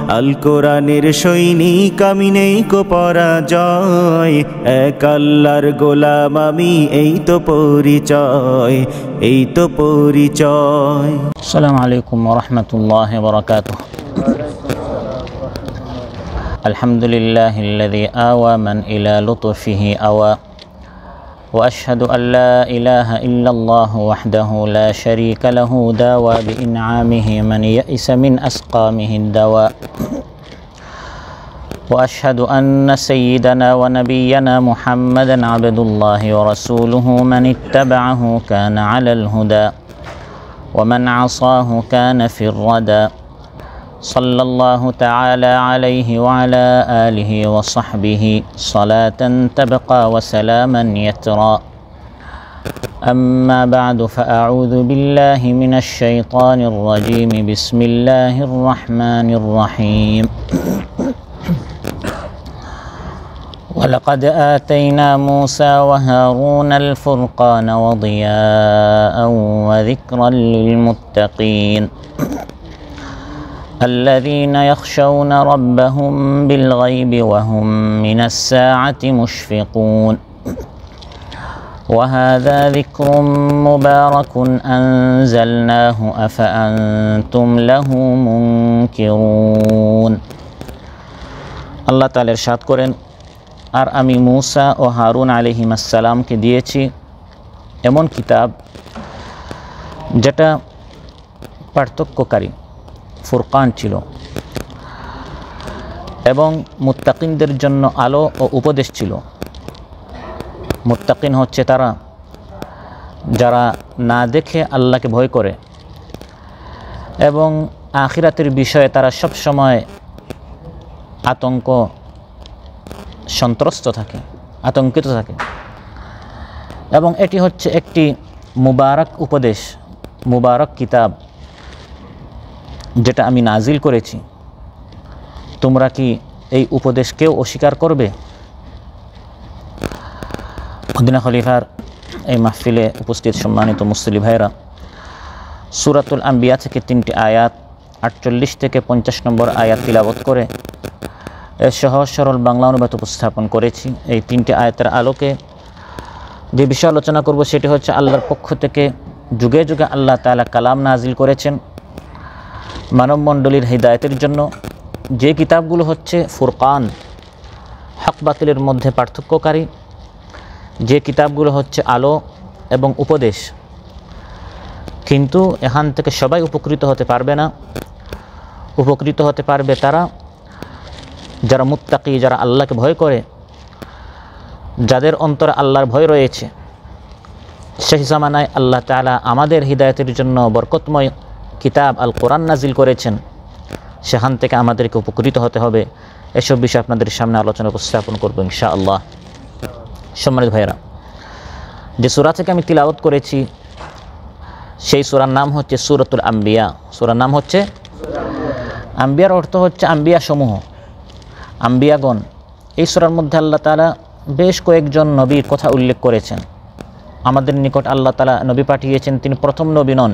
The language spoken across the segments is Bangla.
আল কোরআনের সৈনিক আমি নেই কো পরাজয়, এক আল্লাহর গোলাম আমি এই তো পরিচয়, এই তো পরিচয়। আসসালামু আলাইকুম ওয়া রাহমাতুল্লাহি ওয়া বারাকাতুহু। আলহামদুলিল্লাহিল্লাযী আওয়া মান ইলা লুতফিহি আওয়া ওয়া আশহাদু আল লা ইলাহা ইল্লাল্লাহু ওয়াহদাহু লা শারীকা লাহু দাওয়া বিইনআমিহি মান ইয়াইসা মিন আসকামিহি দাওয়া ওয়া আশহাদু আন্না সাইয়্যিদানা ওয়া নাবিয়্যানা মুহাম্মাদান আবদুল্লাহি ওয়া রাসূলুহু মান ইত্তাবা'আহু কানা আলাল হুদা ওয়া মান 'আসাহু কানা ফির রাদা। সাল্লাল্লাহু তাআলা আলাইহি ওয়া আলা আলিহি ওয়া সাহবিহি সালাতান তাবকা ওয়া সালামান ইয়াতরা। আম্মা বা'দু ফাআউযু বিল্লাহি মিনাশ শাইতানির রাজীম। বিসমিল্লাহির রাহমানির রাহিম। ولقد آتينا موسى وهارون الفرقان وضياء وذكرا للمتقين الذين يخشون ربهم بالغيب وهم من الساعة مشفقون وهذا ذكر مبارك أنزلناه أفأنتم له منكرون। আল্লাহ তাআলা ইরশাদ করেন, আর আমি মূসা ও হারুন আলাইহিসসালামকে দিয়েছি এমন কিতাব যেটা পার্থক্যকারী, ফুরকান ছিল এবং মুত্তাকিনদের জন্য আলো ও উপদেশ ছিল। মুত্তাকিন হচ্ছে তারা যারা না দেখে আল্লাহকে ভয় করে এবং আখিরাতের বিষয়ে তারা সব সময় সন্ত্রস্ত থাকে, আতঙ্কিত থাকে। এবং এটি হচ্ছে একটি মুবারক উপদেশ, মুবারক কিতাব যেটা আমি নাজিল করেছি। তোমরা কি এই উপদেশকেও অস্বীকার করবে? মদিনা খলিফার এই মাহফিলে উপস্থিত সম্মানিত মুসলিম ভাইরা, সূরাতুল আম্বিয়া থেকে 3টি আয়াত 48 থেকে 50 নম্বর আয়াত তিলাওয়াত করে এর সহজ সরল বাংলা অনুবাদ উপস্থাপন করেছি। এই 3টি আয়াতের আলোকে যে বিষয় আলোচনা করব সেটি হচ্ছে আল্লাহর পক্ষ থেকে যুগে যুগে আল্লাহ তাআলা কালাম নাজিল করেছেন মানবমণ্ডলীর হিদায়াতের জন্য। যে কিতাবগুলো হচ্ছে ফুরকান, হক বাতিলের মধ্যে পার্থক্যকারী, যে কিতাবগুলো হচ্ছে আলো এবং উপদেশ। কিন্তু এখান থেকে সবাই উপকৃত হতে পারবে না। উপকৃত হতে পারবে তারা যারা মুত্তাকি, যারা আল্লাহকে ভয় করে, যাদের অন্তরে আল্লাহর ভয় রয়েছে। শেষ জামানায় আল্লাহ তাআলা আমাদের হিদায়াতের জন্য বরকতময় কিতাব আল কোরআন নাজিল করেছেন, সেখান থেকে আমাদেরকে উপকৃত হতে হবে। এসব বিষয় আপনাদের সামনে আলোচনা উপস্থাপন করব ইনশাআল্লাহ। সম্মানিত ভাইয়েরা, যে সূরা থেকে আমি তিলাওয়াত করেছি সেই সূরার নাম হচ্ছে সূরাতুল আম্বিয়া। সূরার নাম হচ্ছে আম্বিয়ার অর্থ হচ্ছে আম্বিয়া সমূহ, আম্বিয়াগণ। এই সূরার মধ্যে আল্লাহ তাআলা বেশ কয়েকজন নবীর কথা উল্লেখ করেছেন। আমাদের নিকট আল্লাহ তাআলা নবী পাঠিয়েছেন, তিনি প্রথম নবী নন,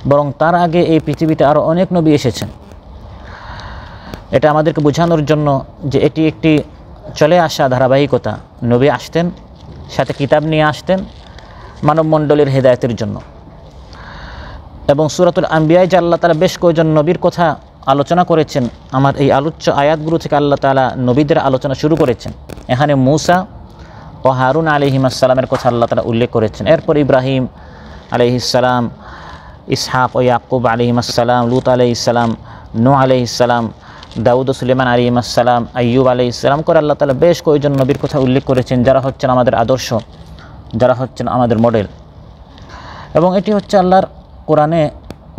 বরং তার আগে এই পৃথিবীতে আরও অনেক নবী এসেছেন। এটা আমাদেরকে বোঝানোর জন্য যে এটি একটি চলে আসা ধারাবাহিকতা। নবী আসতেন, সাথে কিতাব নিয়ে আসতেন মানবমণ্ডলীর হেদায়েতের জন্য। এবং সূরাতুল আম্বিয়ায় যে আল্লাহ তাআলা বেশ কয়েকজন নবীর কথা আলোচনা করেছেন, আমার এই আলোচ্য আয়াতগুলো থেকে আল্লাহ তাআলা নবীদের আলোচনা শুরু করেছেন। এখানে মূসা ও হারুন আলাইহিসসালামের কথা আল্লাহ তাআলা উল্লেখ করেছেন। এরপর ইব্রাহিম আলাইহিসসালাম, ইসহাক ও ইয়াকুব আলাইহিসসালাম, লূত আলাইহিসসালাম, নূহ আলাইহিসসালাম, দাউদ ও সুলাইমান আলাইহিসসালাম, আইয়ুব আলাইহিসসালাম করে আল্লাহ তাআলা বেশ কয়েকজন নবীর কথা উল্লেখ করেছেন, যারা হচ্ছেন আমাদের আদর্শ, যারা হচ্ছেন আমাদের মডেল। এবং এটি হচ্ছে আল্লাহর কোরআনে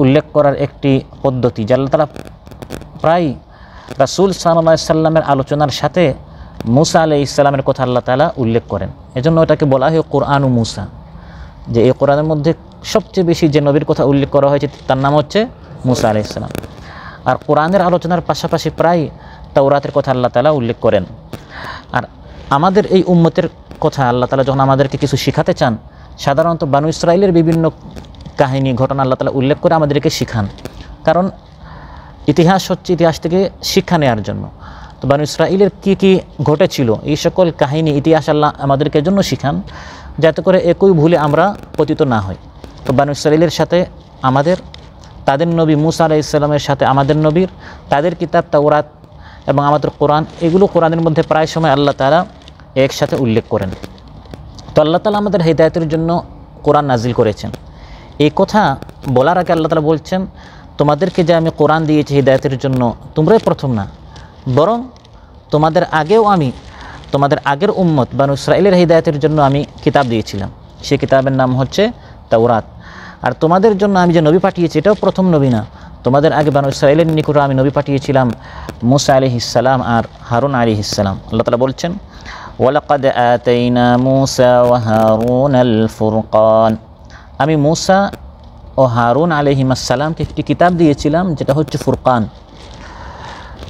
উল্লেখ করার একটি পদ্ধতি, যা আল্লাহ তাআলা প্রায় রাসূল সাল্লাল্লাহু আলাইহি সাল্লামের আলোচনার সাথে মূসা আলাইহিসসালামের কথা আল্লাহ তাআলা উল্লেখ করেন। এজন্য এটাকে বলা হয় কোরআন ও মূসা, যে এই কোরআনের মধ্যে সবচেয়ে বেশি যে নবীর কথা উল্লেখ করা হয়েছে তার নাম হচ্ছে মূসা আলাইহিসসালাম। আর কোরআনের আলোচনার পাশাপাশি প্রায় তাওরাতের কথা আল্লাহ তাআলা উল্লেখ করেন। আর আমাদের এই উম্মতের কথা আল্লাহ তাআলা যখন আমাদেরকে কিছু শেখাতে চান, সাধারণত বানু ইসরাঈলের বিভিন্ন কাহিনী, ঘটনা আল্লাহ তাআলা উল্লেখ করে আমাদেরকে শিখান। কারণ ইতিহাস হচ্ছে ইতিহাস থেকে শিক্ষা নেওয়ার জন্য। তো বানু ইসরাঈলের কী কী ঘটেছিল এই সকল কাহিনী ইতিহাস আল্লাহ আমাদেরকে জন্য শিখান, যাতে করে একই ভুলে আমরা পতিত না হই। তো বানু ইসরাঈলের সাথে আমাদের, তাদের নবী মূসা আলাইহিস সালামের সাথে আমাদের নবীর, তাদের কিতাব তাওরাত এবং আমাদের কোরআন, এগুলো কোরআনের মধ্যে প্রায় সময় আল্লাহ তাআলা একসাথে উল্লেখ করেন। তো আল্লাহ তাআলা আমাদের হিদায়াতের জন্য কোরআন নাজিল করেছেন। এই কথা বলার আগে আল্লাহ তাআলা বলছেন, তোমাদেরকে যে আমি কোরআন দিয়েছি হিদায়াতের জন্য, তোমরাই প্রথম না, বরং তোমাদের আগেও আমি, তোমাদের আগের উম্মত বানু ইসরাঈলের হিদায়াতের জন্য আমি কিতাব দিয়েছিলাম। সেই কিতাবের নাম হচ্ছে তাওরাত। আর তোমাদের জন্য আমি যে নবী পাঠিয়েছি এটাও প্রথম নবী না, তোমাদের আগে বানু ইসরাঈলের নিকটে আমি নবী পাঠিয়েছিলাম মূসা আলাইহিস সালাম আর হারুন আলাইহিস সালাম। আল্লাহ তাআলা বলছেন, ওয়ালাকাদ আতাইনা মূসা ওয়া হারুনাল ফুরকান, আমি মূসা ও হারুন আলাইহিস সালামকে একটি কিতাব দিয়েছিলাম যেটা হচ্ছে ফুরকান।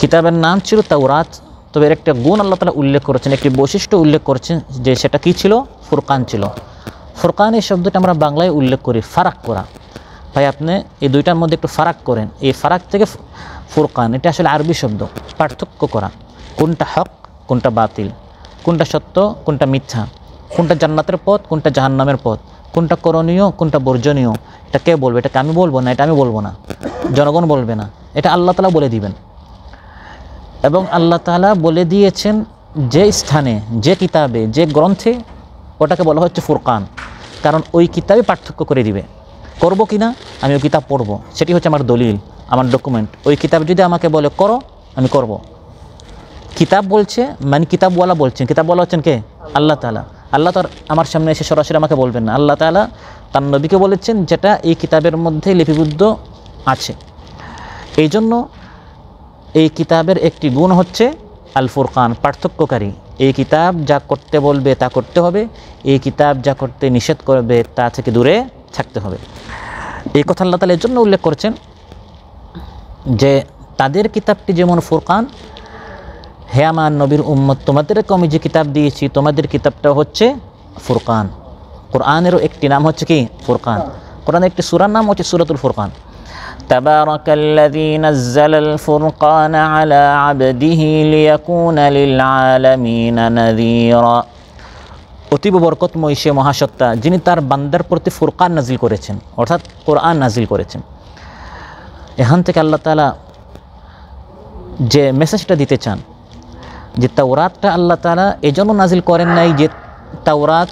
কিতাবের নাম ছিল তাওরাত, তবে এর একটা গুণ আল্লাহ তাআলা উল্লেখ করেছেন, একটি বৈশিষ্ট্য উল্লেখ করেছেন, যে সেটা কি ছিল? ফুরকান ছিল। ফুরকান এই শব্দটা আমরা বাংলায় উল্লেখ করি ফারাক করা। ভাই আপনি এই দুইটার মধ্যে একটু ফারাক করেন, এই ফারাক থেকে ফুরকান, এটা আসলে আরবি শব্দ, পার্থক্য করা, কোনটা হক কোনটা বাতিল, কোনটা সত্য কোনটা মিথ্যা, কোনটা জান্নাতের পথ কোনটা জাহান্নামের পথ, কোনটা করণীয় কোনটা বর্জনীয়। এটা কে বলবে? এটাকে আমি বলবো না, এটা আমি বলবো না, জনগণ বলবে না, এটা আল্লাহ তাআলা বলে দিবেন। এবং আল্লাহ তাআলা বলে দিয়েছেন যে স্থানে, যে কিতাবে, যে গ্রন্থে, ওটাকে বলা হচ্ছে ফুরকান। কারণ ওই কিতাবে পার্থক্য করে দিবে। করব কি না আমি ওই কিতাব পড়ব, সেটি হচ্ছে আমার দলিল, আমার ডকুমেন্ট। ওই কিতাব যদি আমাকে বলে করো, আমি করব। কিতাব বলছে মানে কিতাবওয়ালা বলছেন, কিতাবওয়ালা হচ্ছেন কে? আল্লাহ তাআলা। আল্লাহ তার আমার সামনে এসে সরাসরি আমাকে বলবেন না, আল্লাহ তাআলা তার নবীকে বলেছেন যেটা এই কিতাবের মধ্যে লিপিবদ্ধ আছে। এই জন্য এই কিতাবের একটি গুণ হচ্ছে আল ফুরকান, পার্থক্যকারী। এই কিতাব যা করতে বলবে তা করতে হবে, এই কিতাব যা করতে নিষেধ করবে তা থেকে দূরে থাকতে হবে। এই কথা আল্লাহ তাআলা এর জন্য উল্লেখ করেছেন যে তাদের কিতাবটি যেমন ফুরকান, হে আমার নবীর উম্মত, তোমাদেরকে আমি যে কিতাব দিয়েছি তোমাদের কিতাবটা হচ্ছে ফুরকান। কোরআনেরও একটি নাম হচ্ছে কি? ফুরকান। কোরআনের একটি সূরার নাম হচ্ছে সূরাতুল ফুরকান। তাবারাকাল্লাযী নাযালাল ফুরকানা আলা আবদিহি লিয়াকুনা লিল আলামিনা নাযীরা। অতীব বরকতময় সে মহাসত্তা যিনি তার বান্দার প্রতি ফুরকান নাজিল করেছেন, অর্থাৎ কোরআন নাজিল করেছেন। এখান থেকে আল্লাহ তাআলা যে মেসেজটা দিতে চান যে তাওরাতটা আল্লাহ তাআলা এজন্য নাজিল করেন নাই যে তাওরাত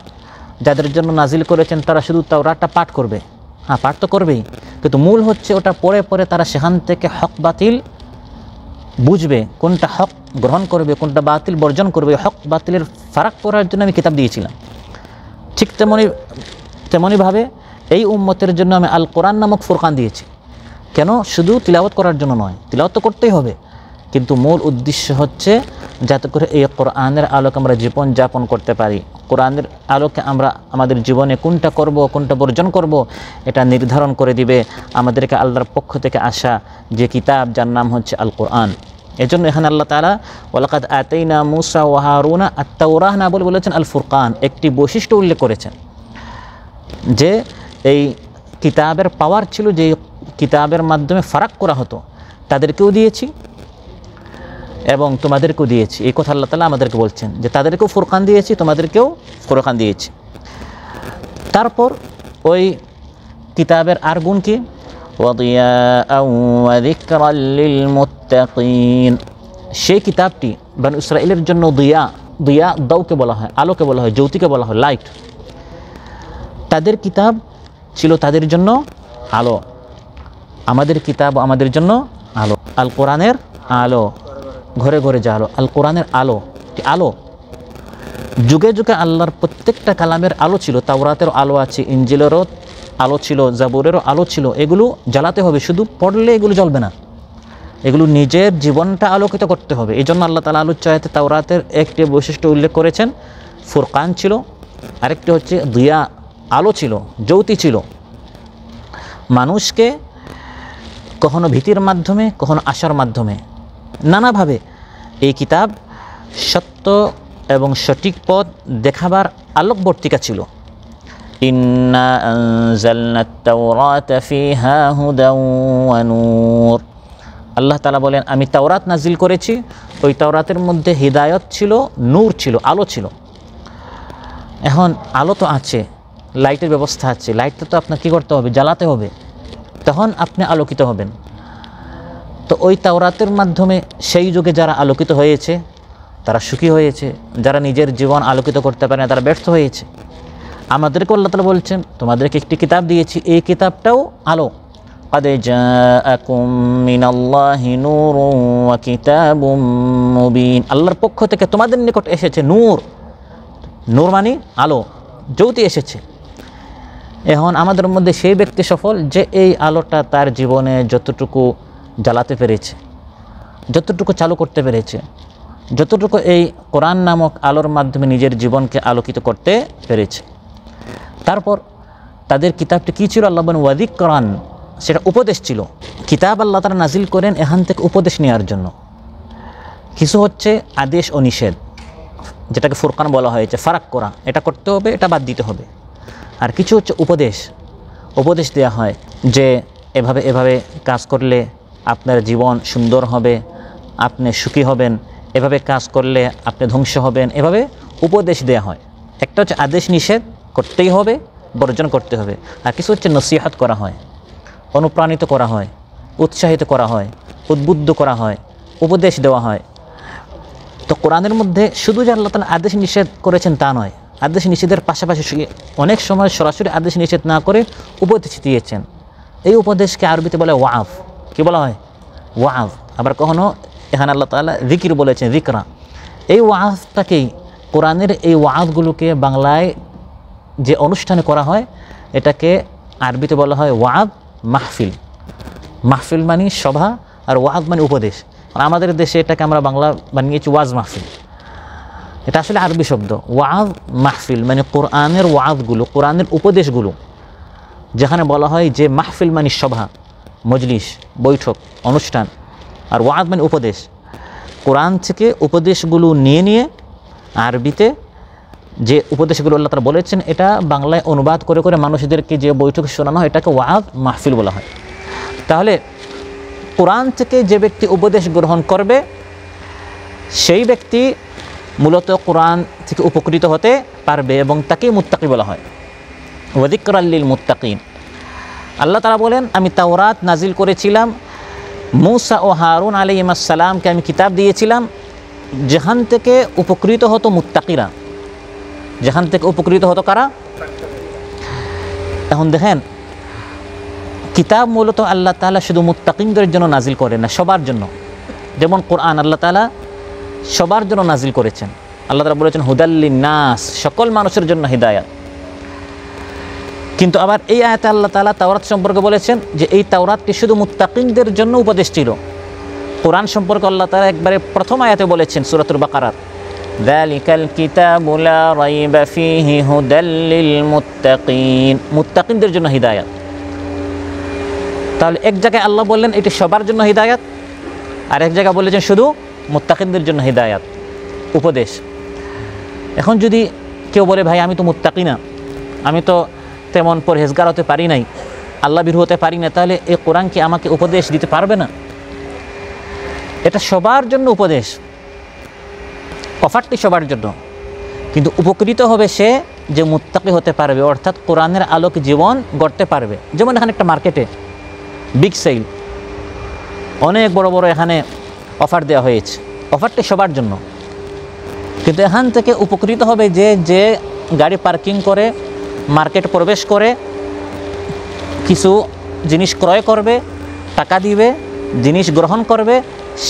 যাদের জন্য নাজিল করেছেন তারা শুধু তাওরাতটা পাঠ করবে। হ্যাঁ, পাঠ তো করবেই, কিন্তু মূল হচ্ছে ওটা পড়ে পড়ে তারা সেখান থেকে হক বাতিল বুঝবে, কোনটা হক গ্রহণ করবে কোনটা বাতিল বর্জন করবে। হক বাতিলের ফারাক করার জন্য আমি কিতাব দিয়েছিলাম। ঠিক তেমনিভাবে এই উম্মতের জন্য আমি আল কোরআন নামক ফুরকান দিয়েছি। কেন? শুধু তিলাওয়াত করার জন্য নয়, তিলাওয়াত তো করতেই হবে, কিন্তু মূল উদ্দেশ্য হচ্ছে যাতে করে এই কোরআনের আলোকে আমরা জীবন যাপন করতে পারি। কোরআনের আলোকে আমরা আমাদের জীবনে কোনটা করব কোনটা বর্জন করব এটা নির্ধারণ করে দিবে আমাদেরকে আল্লাহর পক্ষ থেকে আসা যে কিতাব, যার নাম হচ্ছে আল কোরআন। এজন্য এখানে আল্লাহ তাআলা ওয়ালাকাদ আতাইনা মূসা ওয়া হারুনা আত-তাওরাহ না বলে বলেছেন আল ফুরকান। একটি বৈশিষ্ট্য উল্লেখ করেছেন যে এই কিতাবের পাওয়ার ছিল, যে কিতাবের মাধ্যমে ফারাক করা হতো, তাদেরকেও দিয়েছি এবং তোমাদেরকেও দিয়েছি। এই কথা আল্লাহ তাআলা আমাদেরকে বলছেন যে তাদেরকেও ফুরকান দিয়েছি, তোমাদেরকেও ফুরকান দিয়েছি। তারপর ওই কিতাবের আর গুণ কি? ওয়াদিয়াআন ওয়া যিকরাল লিল মুত্তাকিন। সেই কিতাবটি বনি ইসরাঈলের জন্য দিয়া দাওকে বলা হয়, আলোকে বলা হয়, জ্যোতিকে বলা হয়, লাইট। তাদের কিতাব ছিল তাদের জন্য আলো, আমাদের কিতাব আমাদের জন্য আলো। আল কোরআনের আলো, ঘরে ঘরে যে আলো, আল কোরআনের আলো, আলো যুগে যুগে আল্লাহর প্রত্যেকটা কালামের আলো ছিল। তাওরাতেরও আলো আছে, ইনজিলেরও আলো ছিল, জাবুরেরও আলো ছিল। এগুলো জ্বালাতে হবে, শুধু পড়লে এগুলো জ্বলবে না, এগুলো নিজের জীবনটা আলোকিত করতে হবে। এই জন্য আল্লাহ তাআলা আলোর চাইতে তাওরাতের একটি বৈশিষ্ট্য উল্লেখ করেছেন, ফুরকান ছিল, আরেকটি হচ্ছে দিয়া, আলো ছিল, জ্যোতি ছিল। মানুষকে কখনো ভীতির মাধ্যমে কখনো আশার মাধ্যমে নানাভাবে এই কিতাব সত্য এবং সঠিক পথ দেখাবার আলোকবর্তিকা ছিল। ইন্না আনজালনাত তাওরাতা ফিহা হুদান ওয়া নূর। আল্লাহ তাআলা বলেন আমি তাওরাত নাজিল করেছি, ওই তাওরাতের মধ্যে হিদায়ত ছিল, নূর ছিল, আলো ছিল। এখন আলো তো আছে, লাইটের ব্যবস্থা আছে, লাইটটা তো আপনার কী করতে হবে, জ্বালাতে হবে, তখন আপনি আলোকিত হবেন। তো ওই তাওরাতের মাধ্যমে সেই যুগে যারা আলোকিত হয়েছে তারা সুখী হয়েছে, যারা নিজের জীবন আলোকিত করতে পারে না তারা ব্যর্থ হয়েছে। আমাদেরকে আল্লাহ তাআলা বলছেন তোমাদেরকে একটি কিতাব দিয়েছি, এই কিতাবটাও আলো। قد جاءكم من الله نور وكتاب مبين, আল্লাহর পক্ষ থেকে তোমাদের নিকট এসেছে নূর, নূর মানে আলো, জ্যোতি এসেছে। এখন আমাদের মধ্যে সেই ব্যক্তি সফল যে এই আলোটা তার জীবনে যতটুকু জ্বালাতে পেরেছে, যতটুকু চালু করতে পেরেছে, যতটুকু এই কোরআন নামক আলোর মাধ্যমে নিজের জীবনকে আলোকিত করতে পেরেছে। তারপর তাদের কিতাবটি কী ছিল? আল্লাহ বলেন ওয়াযিকরান, সেটা উপদেশ ছিল। কিতাব আল্লাহ তাআলা নাজিল করেন এখান থেকে উপদেশ নেওয়ার জন্য। কিছু হচ্ছে আদেশ ও নিষেধ, যেটাকে ফুরকান বলা হয়েছে, ফারাক করা, এটা করতে হবে, এটা বাদ দিতে হবে। আর কিছু হচ্ছে উপদেশ, উপদেশ দেওয়া হয় যে এভাবে এভাবে কাজ করলে আপনার জীবন সুন্দর হবে, আপনি সুখী হবেন, এভাবে কাজ করলে আপনি ধ্বংস হবেন, এভাবে উপদেশ দেওয়া হয়। একটা হচ্ছে আদেশ নিষেধ, করতেই হবে, বর্জন করতে হবে। আর কিছু হচ্ছে নসিহত করা হয়, অনুপ্রাণিত করা হয়, উৎসাহিত করা হয়, উদ্বুদ্ধ করা হয়, উপদেশ দেওয়া হয়। তো কোরআনের মধ্যে শুধু যে আল্লাহ তাআলা আদেশ নিষেধ করেছেন তা নয়, আদেশ নিষেধের পাশাপাশি অনেক সময় সরাসরি আদেশ নিষেধ না করে উপদেশ দিয়েছেন। এই উপদেশকে আরবিতে বলে ওয়াজ। কি বলা হয়? ওয়াজ। আবার কখনো এখানে আল্লাহ তাআলা যিকির বলেছেন, যিকরা। এই ওয়াজটাকেই, কোরআনের এই ওয়াজগুলোকে বাংলায় যে অনুষ্ঠানে করা হয় এটাকে আরবিতে বলা হয় ওয়াজ মাহফিল। মাহফিল মানে সভা, আর ওয়াজ মানে উপদেশ। আমাদের দেশে এটাকে আমরা বাংলা বানিয়েছি ওয়াজ মাহফিল। এটা আসলে আরবি শব্দ। ওয়াজ মাহফিল মানে কোরআনের ওয়াজগুলো, কোরআনের উপদেশগুলো, যেখানে বলা হয় যে মাহফিল মানে সভা, মজলিস, বৈঠক, অনুষ্ঠান, আর ওয়াজ মানে উপদেশ। কোরআন থেকে উপদেশগুলো নিয়ে নিয়ে আরবিতে যে উপদেশগুলো আল্লাহ তাআলা বলেছেন এটা বাংলায় অনুবাদ করে করে মানুষদেরকে যে বৈঠক শোনানো হয় এটাকে ওয়াজ মাহফিল বলা হয়। তাহলে কোরআন থেকে যে ব্যক্তি উপদেশ গ্রহণ করবে সেই ব্যক্তি মূলত কোরআন থেকে উপকৃত হতে পারবে এবং তাকেই মুত্তাকি বলা হয়। ওয়া যিকরাল লিল মুত্তাকিন। আল্লাহ তাআলা বলেন আমি তাওরাত নাজিল করেছিলাম, মূসা ও হারুন আলাইহিস সালামকে আমি কিতাব দিয়েছিলাম, যেখান থেকে উপকৃত হতো মুত্তাকিরা। যেখান থেকে উপকৃত হতো কারা? এখন দেখেন, কিতাব মূলত আল্লাহ তাআলা শুধু মুত্তাকিনদের জন্য নাজিল করেন না, সবার জন্য। যেমন কোরআন আল্লাহ তাআলা সবার জন্য নাজিল করেছেন। আল্লাহ তাআলা বলেছেন হুদাল লিন্নাস, সকল মানুষের জন্য হিদায়াত। কিন্তু আবার এই আয়াতে আল্লাহ তাআলা তাওরাত সম্পর্কে বলেছেন যে এই তাওরাতটি শুধু মুত্তাকিনদের জন্য উপদেশ ছিল। কোরআন সম্পর্কে আল্লাহ তাআলা একবারে প্রথম আয়াতে বলেছেন সূরাতুল বাকারার, যালিকাল কিতাবু লা রাইবা ফীহি হুদাল লিল মুত্তাকিন, মুত্তাকিনদের জন্য হিদায়াত। তাহলে এক জায়গায় আল্লাহ বললেন এটি সবার জন্য হিদায়াত, আর এক জায়গায় বলেছেন শুধু মুত্তাকিনদের জন্য হিদায়াত, উপদেশ। এখন যদি কেউ বলে ভাই আমি তো মুত্তাকি না, আমি তো তেমন পরহেজগার হতে পারি নাই, আল্লাহ ভীরু হতে পারি না, তাহলে এই কোরআন কি আমাকে উপদেশ দিতে পারবে না? এটা সবার জন্য উপদেশ, অফারটি সবার জন্য, কিন্তু উপকৃত হবে সে যে মুত্তাকি হতে পারবে, অর্থাৎ কোরআনের আলোকে জীবন গড়তে পারবে। যেমন এখানে একটা মার্কেটে বিগ সেল, অনেক বড় বড় এখানে অফার দেওয়া হয়েছে, অফারটি সবার জন্য, কিন্তু এখান থেকে উপকৃত হবে যে গাড়ি পার্কিং করে মার্কেট প্রবেশ করে কিছু জিনিস ক্রয় করবে, টাকা দিবে, জিনিস গ্রহণ করবে,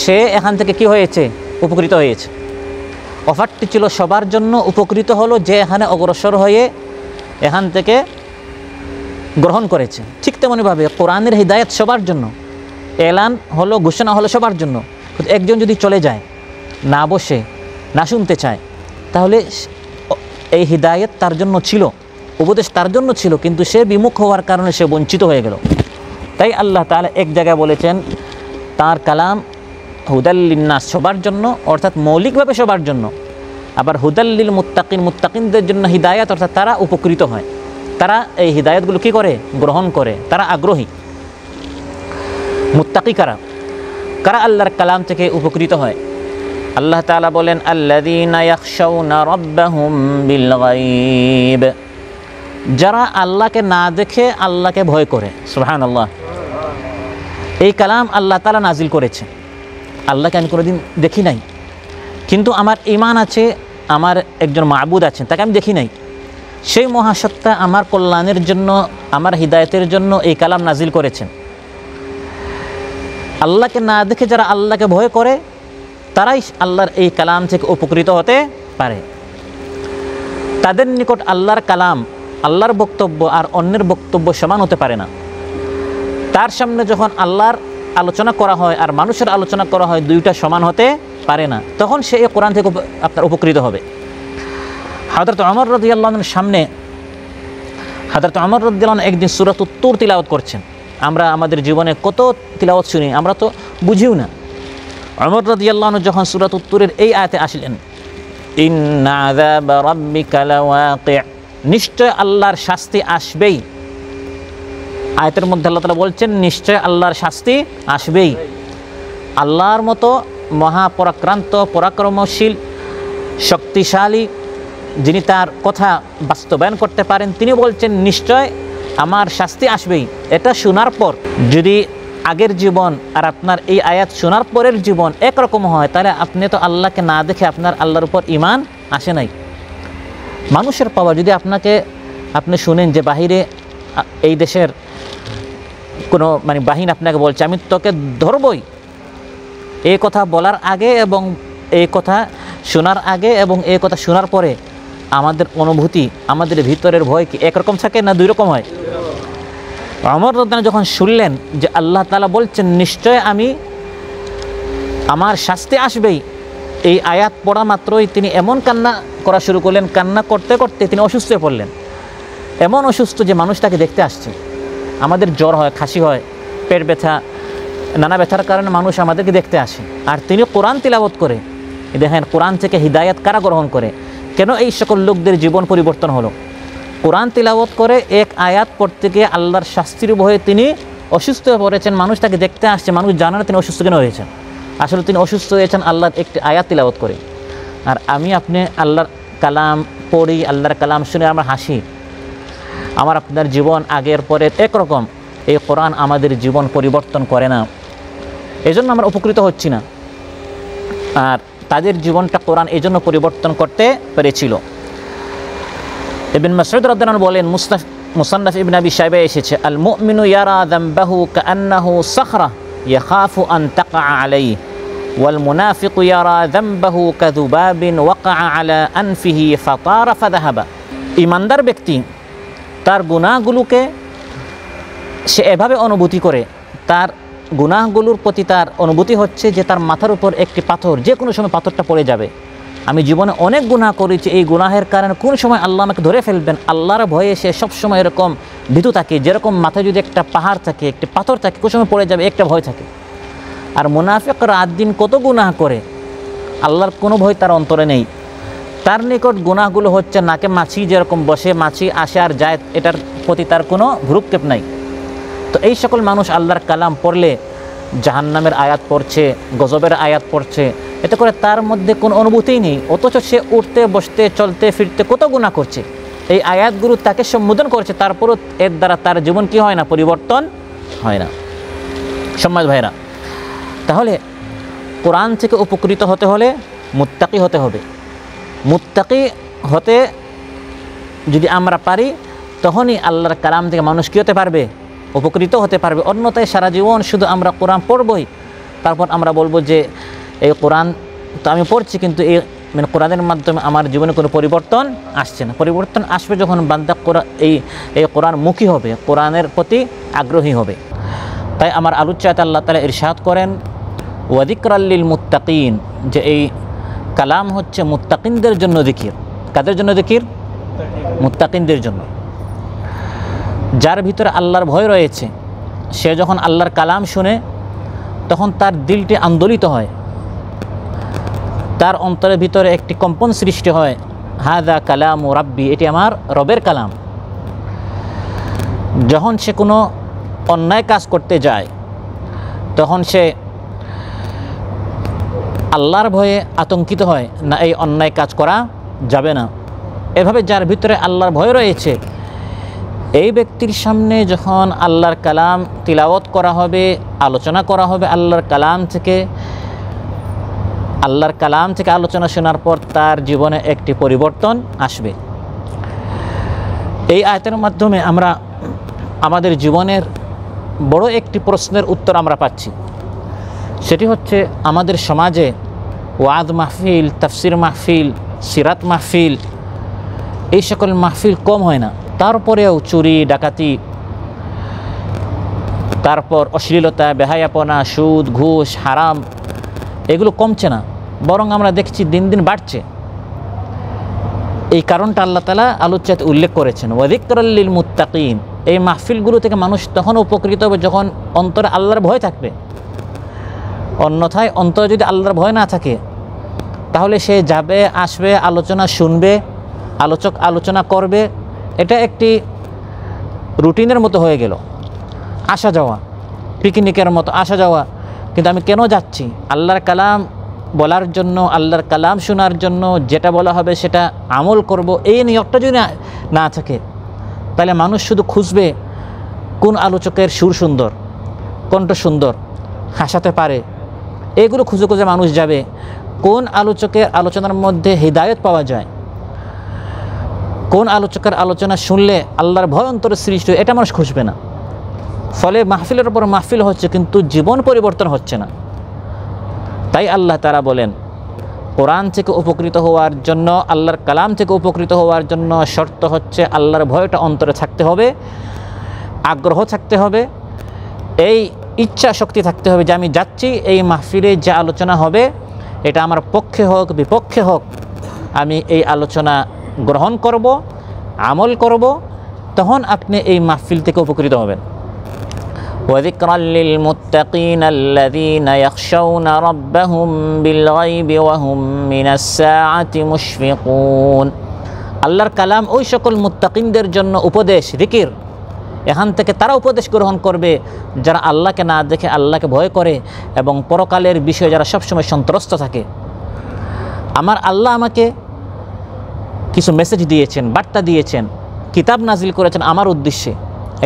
সে এখান থেকে কি হয়েছে? উপকৃত হয়েছে। অফারটি ছিল সবার জন্য, উপকৃত হলো যে এখানে অগ্রসর হয়ে এখান থেকে গ্রহণ করেছে। ঠিক তেমনিভাবে কোরআনের হিদায়াত সবার জন্য, এলান হলো, ঘোষণা হলো সবার জন্য। একজন যদি চলে যায়, না বসে, না শুনতে চায়, তাহলে এই হিদায়াত তার জন্য ছিল, উপদেশ তার জন্য ছিল, কিন্তু সে বিমুখ হওয়ার কারণে সে বঞ্চিত হয়ে গেল। তাই আল্লাহ তাআলা এক জায়গায় বলেছেন তার কালাম হুদাল লিন্নাস, সবার জন্য, অর্থাৎ মৌলিকভাবে সবার জন্য। আবার হুদাল লিল মুত্তাকিন, মুত্তাকিনদের জন্য হিদায়াত, অর্থাৎ তারা উপকৃত হয়, তারা এই হিদায়াতগুলো কী করে? গ্রহণ করে, তারা আগ্রহী। মুত্তাকি কারা? কারা আল্লাহর কালাম থেকে উপকৃত হয়? আল্লাহ তাআলা বলেন, আল্লাযীনা ইয়াখশাউনা রাব্বাহুম বিল গায়ব, যারা আল্লাহকে না দেখে আল্লাহকে ভয় করে। সুবহানাল্লাহ। এই কালাম আল্লাহ তাআলা নাজিল করেছে। আল্লাহকে আমি কোনোদিন দেখি নাই, কিন্তু আমার ঈমান আছে, আমার একজন মাবুদ আছেন, তাকে আমি দেখি নাই। সেই মহাসত্তা আমার কল্যাণের জন্য, আমার হিদায়াতের জন্য এই কালাম নাজিল করেছেন। আল্লাহকে না দেখে যারা আল্লাহকে ভয় করে তারাই আল্লাহর এই কালাম থেকে উপকৃত হতে পারে। তাদের নিকট আল্লাহর কালাম, আল্লাহর বক্তব্য আর অন্যের বক্তব্য সমান হতে পারে না। তার সামনে যখন আল্লাহর আলোচনা করা হয় আর মানুষের আলোচনা করা হয়, দুইটা সমান হতে পারে না। তখন সে এই কোরআন থেকে আপনার উপকৃত হবে। হযরত ওমর রাদিয়াল্লাহু আনহুর সামনে হযরত ওমর রাদিয়াল্লাহু আনহু একদিন সূরাতুত তুর তিলাওয়াত করছেন। আমরা আমাদের জীবনে কত তিলাওয়াত শুনি, আমরা তো বুঝিও না। ওমর রাদিয়াল্লাহু আনহু যখন সূরাতুত তুরের এই আয়াতে আসলেন, ইন্না আযাবা রাব্বিকা লাওয়াকি', নিশ্চয় আল্লাহর শাস্তি আসবেই। আয়াতের মধ্যে আল্লাহ তাআলা বলছেন নিশ্চয় আল্লাহর শাস্তি আসবেই। আল্লাহর মতো মহাপরাক্রান্ত, পরাক্রমশীল, শক্তিশালী, যিনি তার কথা বাস্তবায়ন করতে পারেন, তিনি বলছেন নিশ্চয় আমার শাস্তি আসবেই। এটা শোনার পর যদি আগের জীবন আর আপনার এই আয়াত শোনার পরের জীবন একরকম হয়, তাহলে আপনি তো আল্লাহকে না দেখে আপনার আল্লাহর উপর ঈমান আসে নাই। মানুষের পাওয়া যদি আপনি শুনেন যে বাহিরে এই দেশের কোনো বাহিনী আপনাকে বলছে আমি তোকে ধরবই, এই কথা বলার আগে এবং এই কথা শোনার আগে এবং এই কথা শোনার পরে আমাদের অনুভূতি, আমাদের ভিতরের ভয় কি একরকম থাকে না দুই রকম হয়? ওমর রাদিয়াল্লাহু আনহু যখন শুনলেন যে আল্লাহ তাআলা বলছেন নিশ্চয় আমার শাস্তি আসবেই, এই আয়াত পড়া মাত্রই তিনি এমন কান্না করা শুরু করলেন। কান্না করতে করতে তিনি অসুস্থ হয়ে পড়লেন। এমন অসুস্থ যে মানুষ তাকে দেখতে আসছে। আমাদের জ্বর হয়, খাসি হয়, পেট ব্যথা, নানা ব্যথার কারণে মানুষ আমাদেরকে দেখতে আসে। আর তিনি কোরআন তিলাওয়াত করে, দেখেন কোরআন থেকে হিদায়াত কারা গ্রহণ করে, কেন এই সকল লোকদের জীবন পরিবর্তন হলো? কোরআন তিলাওয়াত করে এক আয়াত পড়তে গিয়ে আল্লাহর শাস্তির ভয়ে তিনি অসুস্থ হয়ে পড়েছেন। মানুষ তাকে দেখতে আসছে, মানুষ জানে না তিনি অসুস্থ কেন হয়েছেন। আসলে তিনি অসুস্থ হয়েছেন আল্লাহর একটি আয়াত তিলাওয়াত করে। আর আপনি আল্লাহর কালাম পড়ি, আল্লাহর কালাম শুনে আমরা হাসি। আমার আপনার জীবন আগের পরের একরকম। এই কোরআন আমাদের জীবন পরিবর্তন করে না, এজন্য আমরা উপকৃত হচ্ছি না। আর তাদের জীবনটা কোরআন এজন্য পরিবর্তন করতে পেরেছিল। ইবনে মাসউদ রাদিয়াল্লাহু আনহু বলেন, মুসান্নাফ ইবনে আবি শাইবা এসেছে, আল মুমিনু ইয়ারা যামবাহু কাআন্নাহু সাখরা ইয়াখাফু আন তাকা আলাইহি ওয়াল মুনাফিকু ইয়ারা যামবাহু কাযুবাবিন ওয়াকা আলা আনফিহি ফাতারা ফাযাহাবা। ঈমানদার ব্যক্তি তার গুনাহগুলোকে সে এভাবে অনুভূতি করে, তার গুনাহগুলোর প্রতি তার অনুভূতি হচ্ছে যে তার মাথার উপর একটি পাথর, যে কোনো সময় পাথরটা পড়ে যাবে। আমি জীবনে অনেক গুনাহ করেছি, এই গুনাহের কারণে কোন সময় আল্লাহ আমাকে ধরে ফেলবেন, আল্লাহর ভয়ে সে সবসময় এরকম ভীতু থাকে। যেরকম মাথায় যদি একটা পাহাড় থাকে, একটি পাথর থাকে, কোন সময় পড়ে যাবে, একটা ভয় থাকে। আর মুনাফিক রাত দিন কত গুনাহ করে, আল্লাহর কোনো ভয় তার অন্তরে নেই। তার নিকট গুনাহগুলো হচ্ছে নাকে মাছি যেরকম বসে, মাছি আসে আর যায়, এটার প্রতি তার কোনো ভ্রুক্ষেপ নাই। তো এই সকল মানুষ আল্লাহর কালাম পড়লে জাহান্নামের আয়াত পড়ছে, গজবের আয়াত পড়ছে, এতে করে তার মধ্যে কোনো অনুভূতিই নেই, অথচ সে উঠতে বসতে চলতে ফিরতে কত গুনাহ করছে। এই আয়াতগুলো তাকে সম্বোধন করছে, তারপরও এর দ্বারা তার জীবন কি হয় না, পরিবর্তন হয় না। সম্মানিত ভাইরা, তাহলে কোরআন থেকে উপকৃত হতে হলে মুত্তাকি হতে হবে। মুত্তাকি হতে যদি আমরা পারি, তখনই আল্লাহর কালাম থেকে মানুষ কী হতে পারবে, উপকৃত হতে পারবে। অন্যথায় সারা জীবন শুধু আমরা কোরআন পড়বই, তারপর আমরা বলবো যে এই কোরআন তো আমি পড়ছি, কিন্তু এই কোরআনের মাধ্যমে আমার জীবনে কোনো পরিবর্তন আসছে না। পরিবর্তন আসবে যখন বান্দা এই কোরআন মুখী হবে, কোরআনের প্রতি আগ্রহী হবে। তাই আমার আলোচ্যাতে আল্লাহ তাআলা ইরশাদ করেন, ওয়াযিকরাল লিল মুত্তাকিন, যে এই কালাম হচ্ছে মুত্তাকিনদের জন্য যিকির। কাদের জন্য যিকির? মুত্তাকিনদের জন্য। যার ভিতরে আল্লাহর ভয় রয়েছে, সে যখন আল্লাহর কালাম শুনে তখন তার দিলটি আন্দোলিত হয়, তার অন্তরের ভিতরে একটি কম্পন সৃষ্টি হয়, হাযা কালামু রাব্বি, এটি আমার রবের কালাম। যখন সে কোনো অন্যায় কাজ করতে যায়, তখন সে আল্লাহর ভয়ে আতঙ্কিত হয় না এই অন্যায় কাজ করা যাবে না। এভাবে যার ভিতরে আল্লাহর ভয় রয়েছে, এই ব্যক্তির সামনে যখন আল্লাহর কালাম তিলাওয়াত করা হবে, আলোচনা করা হবে আল্লাহর কালাম থেকে আলোচনা শোনার পর তার জীবনে একটি পরিবর্তন আসবে। এই আয়াতের মাধ্যমে আমরা আমাদের জীবনের বড় একটি প্রশ্নের উত্তর আমরা পাচ্ছি। সেটি হচ্ছে, আমাদের সমাজে ওয়াজ মাহফিল, তাফসির মাহফিল, সিরাত মাহফিল, এই সকল মাহফিল কম হয় না। তারপরেও চুরি, ডাকাতি, তারপর অশ্লীলতা, বেহায়াপনা, সুদ, ঘুষ, হারাম, এগুলো কমছে না, বরং আমরা দেখছি দিন দিন বাড়ছে। এই কারণটা আল্লাহ তাআলা আলোচ্যতে উল্লেখ করেছেন, ওয়া যিকরাল লিল মুত্তাকিন। এই মাহফিলগুলো থেকে মানুষ তখন উপকৃত হবে যখন অন্তরে আল্লাহর ভয় থাকবে। অন্যথায় অন্তরে যদি আল্লাহর ভয় না থাকে, তাহলে সে যাবে, আসবে, আলোচনা শুনবে, আলোচক আলোচনা করবে, এটা একটি রুটিনের মতো হয়ে গেল, আসা যাওয়া, পিকনিকের মতো আসা যাওয়া। কিন্তু আমি কেন যাচ্ছি? আল্লাহর কালাম বলার জন্য, আল্লাহর কালাম শোনার জন্য, যেটা বলা হবে সেটা আমল করব, এই নিয়তটা যদি না থাকে, তাহলে মানুষ শুধু খুঁজবে কোন আলোচকের সুর সুন্দর, কণ্ঠ সুন্দর, হাসাতে পারে, এগুলো খুঁজে খুঁজে মানুষ যাবে। কোন আলোচকের আলোচনার মধ্যে হিদায়ত পাওয়া যায়, কোন আলোচকের আলোচনা শুনলে আল্লাহর ভয় অন্তরে সৃষ্টি হয়, এটা মানুষ খুঁজবে না। ফলে মাহফিলের উপর মাহফিল হচ্ছে, কিন্তু জীবন পরিবর্তন হচ্ছে না। তাই আল্লাহ তাআলা বলেন, কোরআন থেকে উপকৃত হওয়ার জন্য, আল্লাহর কালাম থেকে উপকৃত হওয়ার জন্য শর্ত হচ্ছে আল্লাহর ভয়টা অন্তরে থাকতে হবে, আগ্রহ থাকতে হবে, এই ইচ্ছা শক্তি থাকতে হবে যে আমি যাচ্ছি, এই মাহফিলে যে আলোচনা হবে এটা আমার পক্ষে হোক বিপক্ষে হোক, আমি এই আলোচনা গ্রহণ করব, আমল করব, তখন আপনি এই মাহফিল থেকে উপকৃত হবেন। وذكرا للمتقين الذين يخشون ربهم بالغيب وهم من الساعة مشفقون। আল্লাহর কালাম ওই সকল মুত্তাকিনদের জন্য উপদেশ, জিকির। এখান থেকে তারা উপদেশ গ্রহণ করবে যারা আল্লাহকে না দেখে আল্লাহকে ভয় করে এবং পরকালের বিষয়ে যারা সবসময় সন্ত্রস্ত থাকে। আমার আল্লাহ আমাকে কিছু মেসেজ দিয়েছেন, বার্তা দিয়েছেন, কিতাব নাজিল করেছেন আমার উদ্দেশ্যে,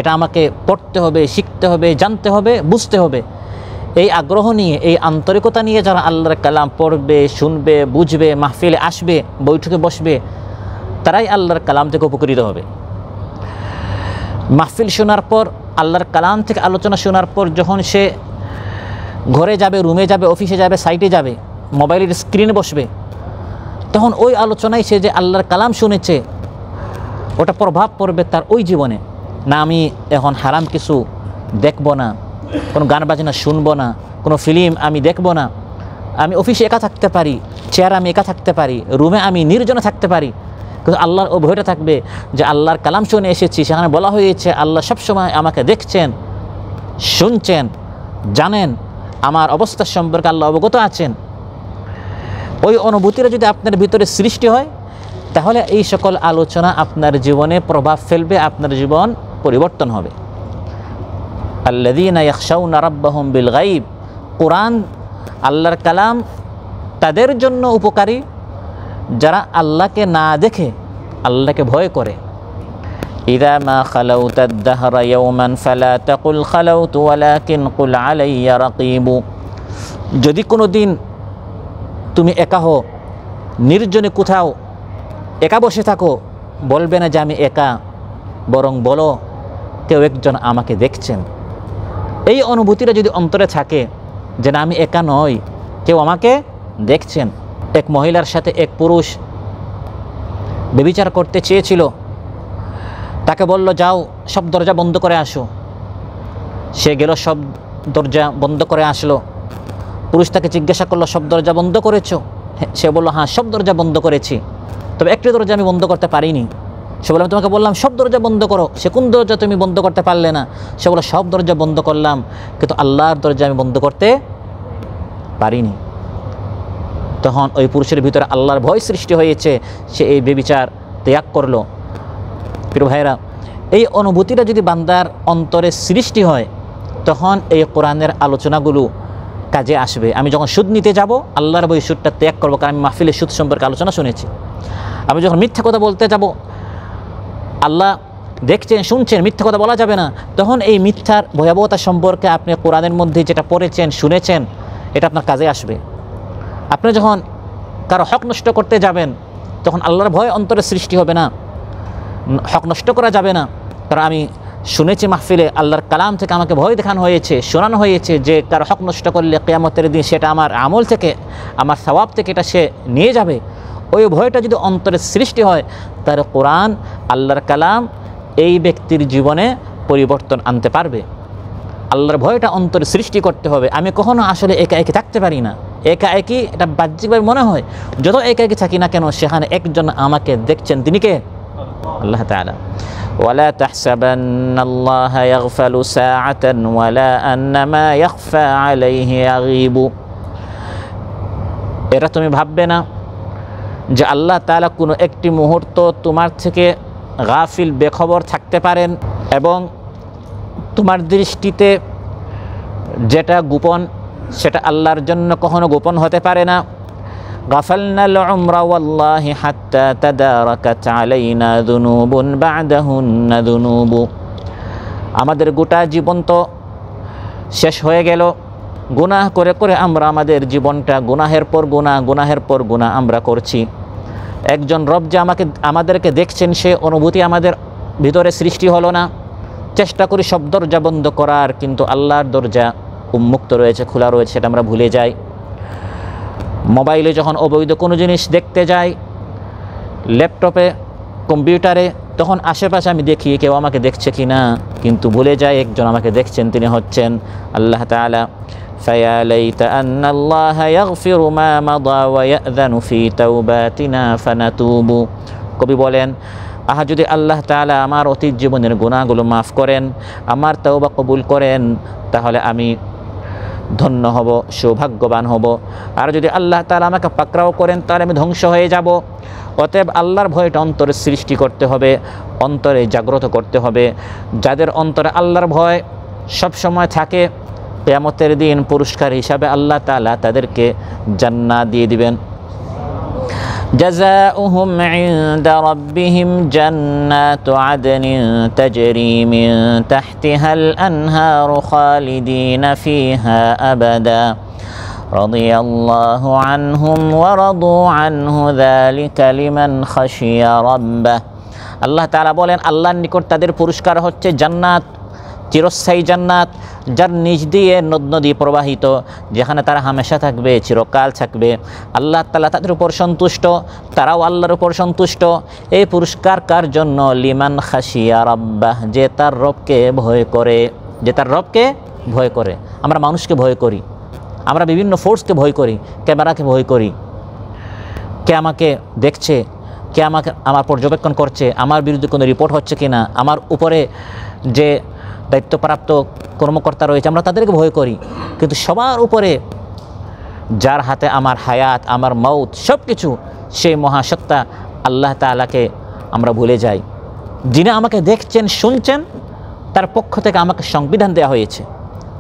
এটা আমাকে পড়তে হবে, শিখতে হবে, জানতে হবে, বুঝতে হবে। এই আগ্রহ নিয়ে, এই আন্তরিকতা নিয়ে যারা আল্লাহর কালাম পড়বে, শুনবে, বুঝবে, মাহফিলে আসবে, বৈঠকে বসবে, তারাই আল্লাহর কালাম থেকে উপকৃত হবে। মাহফিল শোনার পর, আল্লাহর কালাম থেকে আলোচনা শোনার পর যখন সে ঘরে যাবে, রুমে যাবে, অফিসে যাবে, সাইটে যাবে, মোবাইলের স্ক্রিনে বসবে, তখন ওই আলোচনায় সে যে আল্লাহর কালাম শুনেছে ওটা প্রভাব পড়বে তার ওই জীবনে। না আমি এখন হারাম কিছু দেখব না, কোনো গান বাজনা শুনবো না, কোনো ফিল্ম আমি দেখব না, আমি অফিসে একা থাকতে পারি, চেয়ারে আমি একা থাকতে পারি, রুমে আমি নির্জনে থাকতে পারি, কিন্তু আল্লাহর ও ভয়টা থাকবে যে আল্লাহর কালাম শুনে এসেছি, সেখানে বলা হয়েছে আল্লাহ সবসময় আমাকে দেখছেন, শুনছেন, জানেন, আমার অবস্থা সম্পর্কে আল্লাহ অবগত আছেন। ওই অনুভূতিটা যদি আপনার ভিতরে সৃষ্টি হয়, তাহলে এই সকল আলোচনা আপনার জীবনে প্রভাব ফেলবে, আপনার জীবন পরিবর্তন হবে। আল্লাযীনা ইয়াখশাউনা রাব্বাহুম বিল গায়ব। কোরআন, আল্লাহর কালাম তাদের জন্য উপকারী যারা আল্লাহকে না দেখে আল্লাহকে ভয় করে। ইযা মা খালাউতা আদ-দাহরা ইয়াওমান ফালা তাকুল খালাউতু ওয়ালাকিন কুল আলাইয়া রাকীবু। যদি কোনো দিন তুমি একা হও, নির্জনে কোথাও একা বসে থাকো, বলবে না যে আমি একা, বরং বলো কেউ একজন আমাকে দেখছেন। এই অনুভূতিটা যদি অন্তরে থাকে যে না আমি একা নই, কেউ আমাকে দেখছেন। এক মহিলার সাথে এক পুরুষ ব্যভিচার করতে চেয়েছিল, তাকে বলল যাও সব দরজা বন্ধ করে আসো। সে গেল, সব দরজা বন্ধ করে আসলো। পুরুষ তাকে জিজ্ঞাসা করলো সব দরজা বন্ধ করেছো? সে বলল হ্যাঁ সব দরজা বন্ধ করেছি, তবে একটি দরজা আমি বন্ধ করতে পারিনি। সে বললাম তোমাকে বললাম সব দরজা বন্ধ করো, সে কোন দরজা তুমি বন্ধ করতে পারলে না? সে বলল সব দরজা বন্ধ করলাম, কিন্তু আল্লাহর দরজা আমি বন্ধ করতে পারিনি। তখন ওই পুরুষের ভিতরে আল্লাহর ভয় সৃষ্টি হয়েছে, সে এই ব্যভিচার ত্যাগ করলো। প্রিয় ভাইরা, এই অনুভূতিটা যদি বান্দার অন্তরে সৃষ্টি হয়, তখন এই কোরআনের আলোচনাগুলো কাজে আসবে। আমি যখন সুদ নিতে যাব আল্লাহর বই সুদটা ত্যাগ করবো, কারণ আমি মাহফিলে সুদ সম্পর্কে আলোচনা শুনেছি। আমি যখন মিথ্যা কথা বলতে যাব, আল্লাহ দেখছেন শুনছেন, মিথ্যা কথা বলা যাবে না, তখন এই মিথ্যার ভয়াবহতা সম্পর্কে আপনি কোরআনের মধ্যে যেটা পড়েছেন শুনেছেন এটা আপনার কাজে আসবে। আপনি যখন কারো হক নষ্ট করতে যাবেন তখন আল্লাহর ভয় অন্তরে সৃষ্টি হবে না, হক নষ্ট করা যাবে না। কারণ আমি শুনেছি মাহফিলে আল্লাহর কালাম থেকে আমাকে ভয় দেখানো হয়েছে, শোনানো হয়েছে যে কারো হক নষ্ট করলে কিয়ামতের দিন সেটা আমার আমল থেকে, আমার সওয়াব থেকে এটা সে নিয়ে যাবে। ওই ভয়টা যদি অন্তরে সৃষ্টি হয় তার কোরআন আল্লাহর কালাম এই ব্যক্তির জীবনে পরিবর্তন আনতে পারবে। আল্লাহর ভয়টা অন্তরে সৃষ্টি করতে হবে। আমি কখনো আসলে একা একই থাকতে পারি না, একা একই এটা বাহ্যিকভাবে মনে হয়, যত একা একই থাকি না কেন সেখানে একজন আমাকে দেখছেন, তিনি কে? আল্লাহ তাআলা। ওয়ালা তাহসাবান্নাল্লাহা ইয়াগফালু সাআতান ওয়ালা আন্নামা ইয়াখফা আলাইহি আগীবু। এটা তুমি ভাববে না যে আল্লাহ তাআলা কোনো একটি মুহূর্ত তোমার থেকে গাফিল বেখবর থাকতে পারেন এবং তোমার দৃষ্টিতে যেটা গোপন সেটা আল্লাহর জন্য কখনো গোপন হতে পারে না। গাফালনাল উমরা ওয়াল্লাহি হাত্তা তাদারাকাত আলাইনা যুনুবুন বা'দাহুন্না যুনুবু। আমাদের গোটা জীবন তো শেষ হয়ে গেল, গুনাহ করে করে আমরা আমাদের জীবনটা গুনাহের পর গুনাহ, গুনাহের পর গুনাহ আমরা করছি। একজন রব যে আমাদেরকে দেখছেন সে অনুভূতি আমাদের ভিতরে সৃষ্টি হলো না। চেষ্টা করি সব দরজা বন্ধ করার, কিন্তু আল্লাহর দরজা উন্মুক্ত রয়েছে, খোলা রয়েছে, সেটা আমরা ভুলে যাই। মোবাইলে যখন অবৈধ কোনো জিনিস দেখতে যাই, ল্যাপটপে, কম্পিউটারে, তখন আশেপাশে আমি দেখি কেউ আমাকে দেখছে কি না, কিন্তু ভুলে যাই একজন আমাকে দেখছেন, তিনি হচ্ছেন আল্লাহ তাআলা। ফায়া লাইতা আন্নাল্লাহা ইয়াগফিরু মা মাদা ওয়া ইয়াযানু ফি তাওবাতিনা ফানাতুবু। কবি বলেন, আহা যদি আল্লাহ তাআলা আমার অতীত জীবনের গুনাহগুলো মাফ করেন, আমার তওবা কবুল করেন, তাহলে আমি ধন্য হব, সৌভাগ্যবান হব। আর যদি আল্লাহ তাআলা আমাকে পাকড়াও করেন তাহলে আমি ধ্বংস হয়ে যাব। অতএব আল্লাহর ভয়টা অন্তরে সৃষ্টি করতে হবে, অন্তরে জাগ্রত করতে হবে। যাদের অন্তরে আল্লাহর ভয় সব সময় থাকে, কিয়ামতের দিন পুরস্কার হিসাবে আল্লাহ তাআলা তাদেরকে জান্নাত দিয়ে দিবেন। জাযাউহুম ইনদা রাব্বিহিম জান্নাতু আদনিন তাজরি মিন তাহতিহাল আনহারু খালিদিনা ফিহা আবাদা রাদিয়াল্লাহু আনহুম ওয়া রাদু আনহু যালিকা লিমান খাশিয়া রাব্বাহ। আল্লাহ তাআলা বলেন আল্লাহর নিকট তাদের পুরস্কার হচ্ছে জান্নাত, চিরস্থায়ী জান্নাত, যার নিজ দিয়ে নদ নদী প্রবাহিত, যেখানে তারা হামেশা থাকবে, চিরকাল থাকবে। আল্লাহ তাআলা তাদের উপর সন্তুষ্ট, তারাও আল্লাহর উপর সন্তুষ্ট। এই পুরস্কার কার জন্য? লিমান খাশিয়া রাব্বাহ, যে তার রবকে ভয় করে, যে তার রবকে ভয় করে। আমরা মানুষকে ভয় করি, আমরা বিভিন্ন ফোর্সকে ভয় করি, ক্যামেরাকে ভয় করি। কে আমাকে দেখছে, কে আমাকে আমার পর্যবেক্ষণ করছে, আমার বিরুদ্ধে কোনো রিপোর্ট হচ্ছে কিনা, আমার উপরে যে দায়িত্বপ্রাপ্ত কর্মকর্তা রয়েছে আমরা তাদেরকে ভয় করি। কিন্তু সবার উপরে যার হাতে আমার হায়াত, আমার মৌত, সব কিছু, সেই মহাসত্তা আল্লাহ তাআলাকে আমরা ভুলে যাই। যিনি আমাকে দেখছেন শুনছেন, তার পক্ষ থেকে আমাকে সংবিধান দেওয়া হয়েছে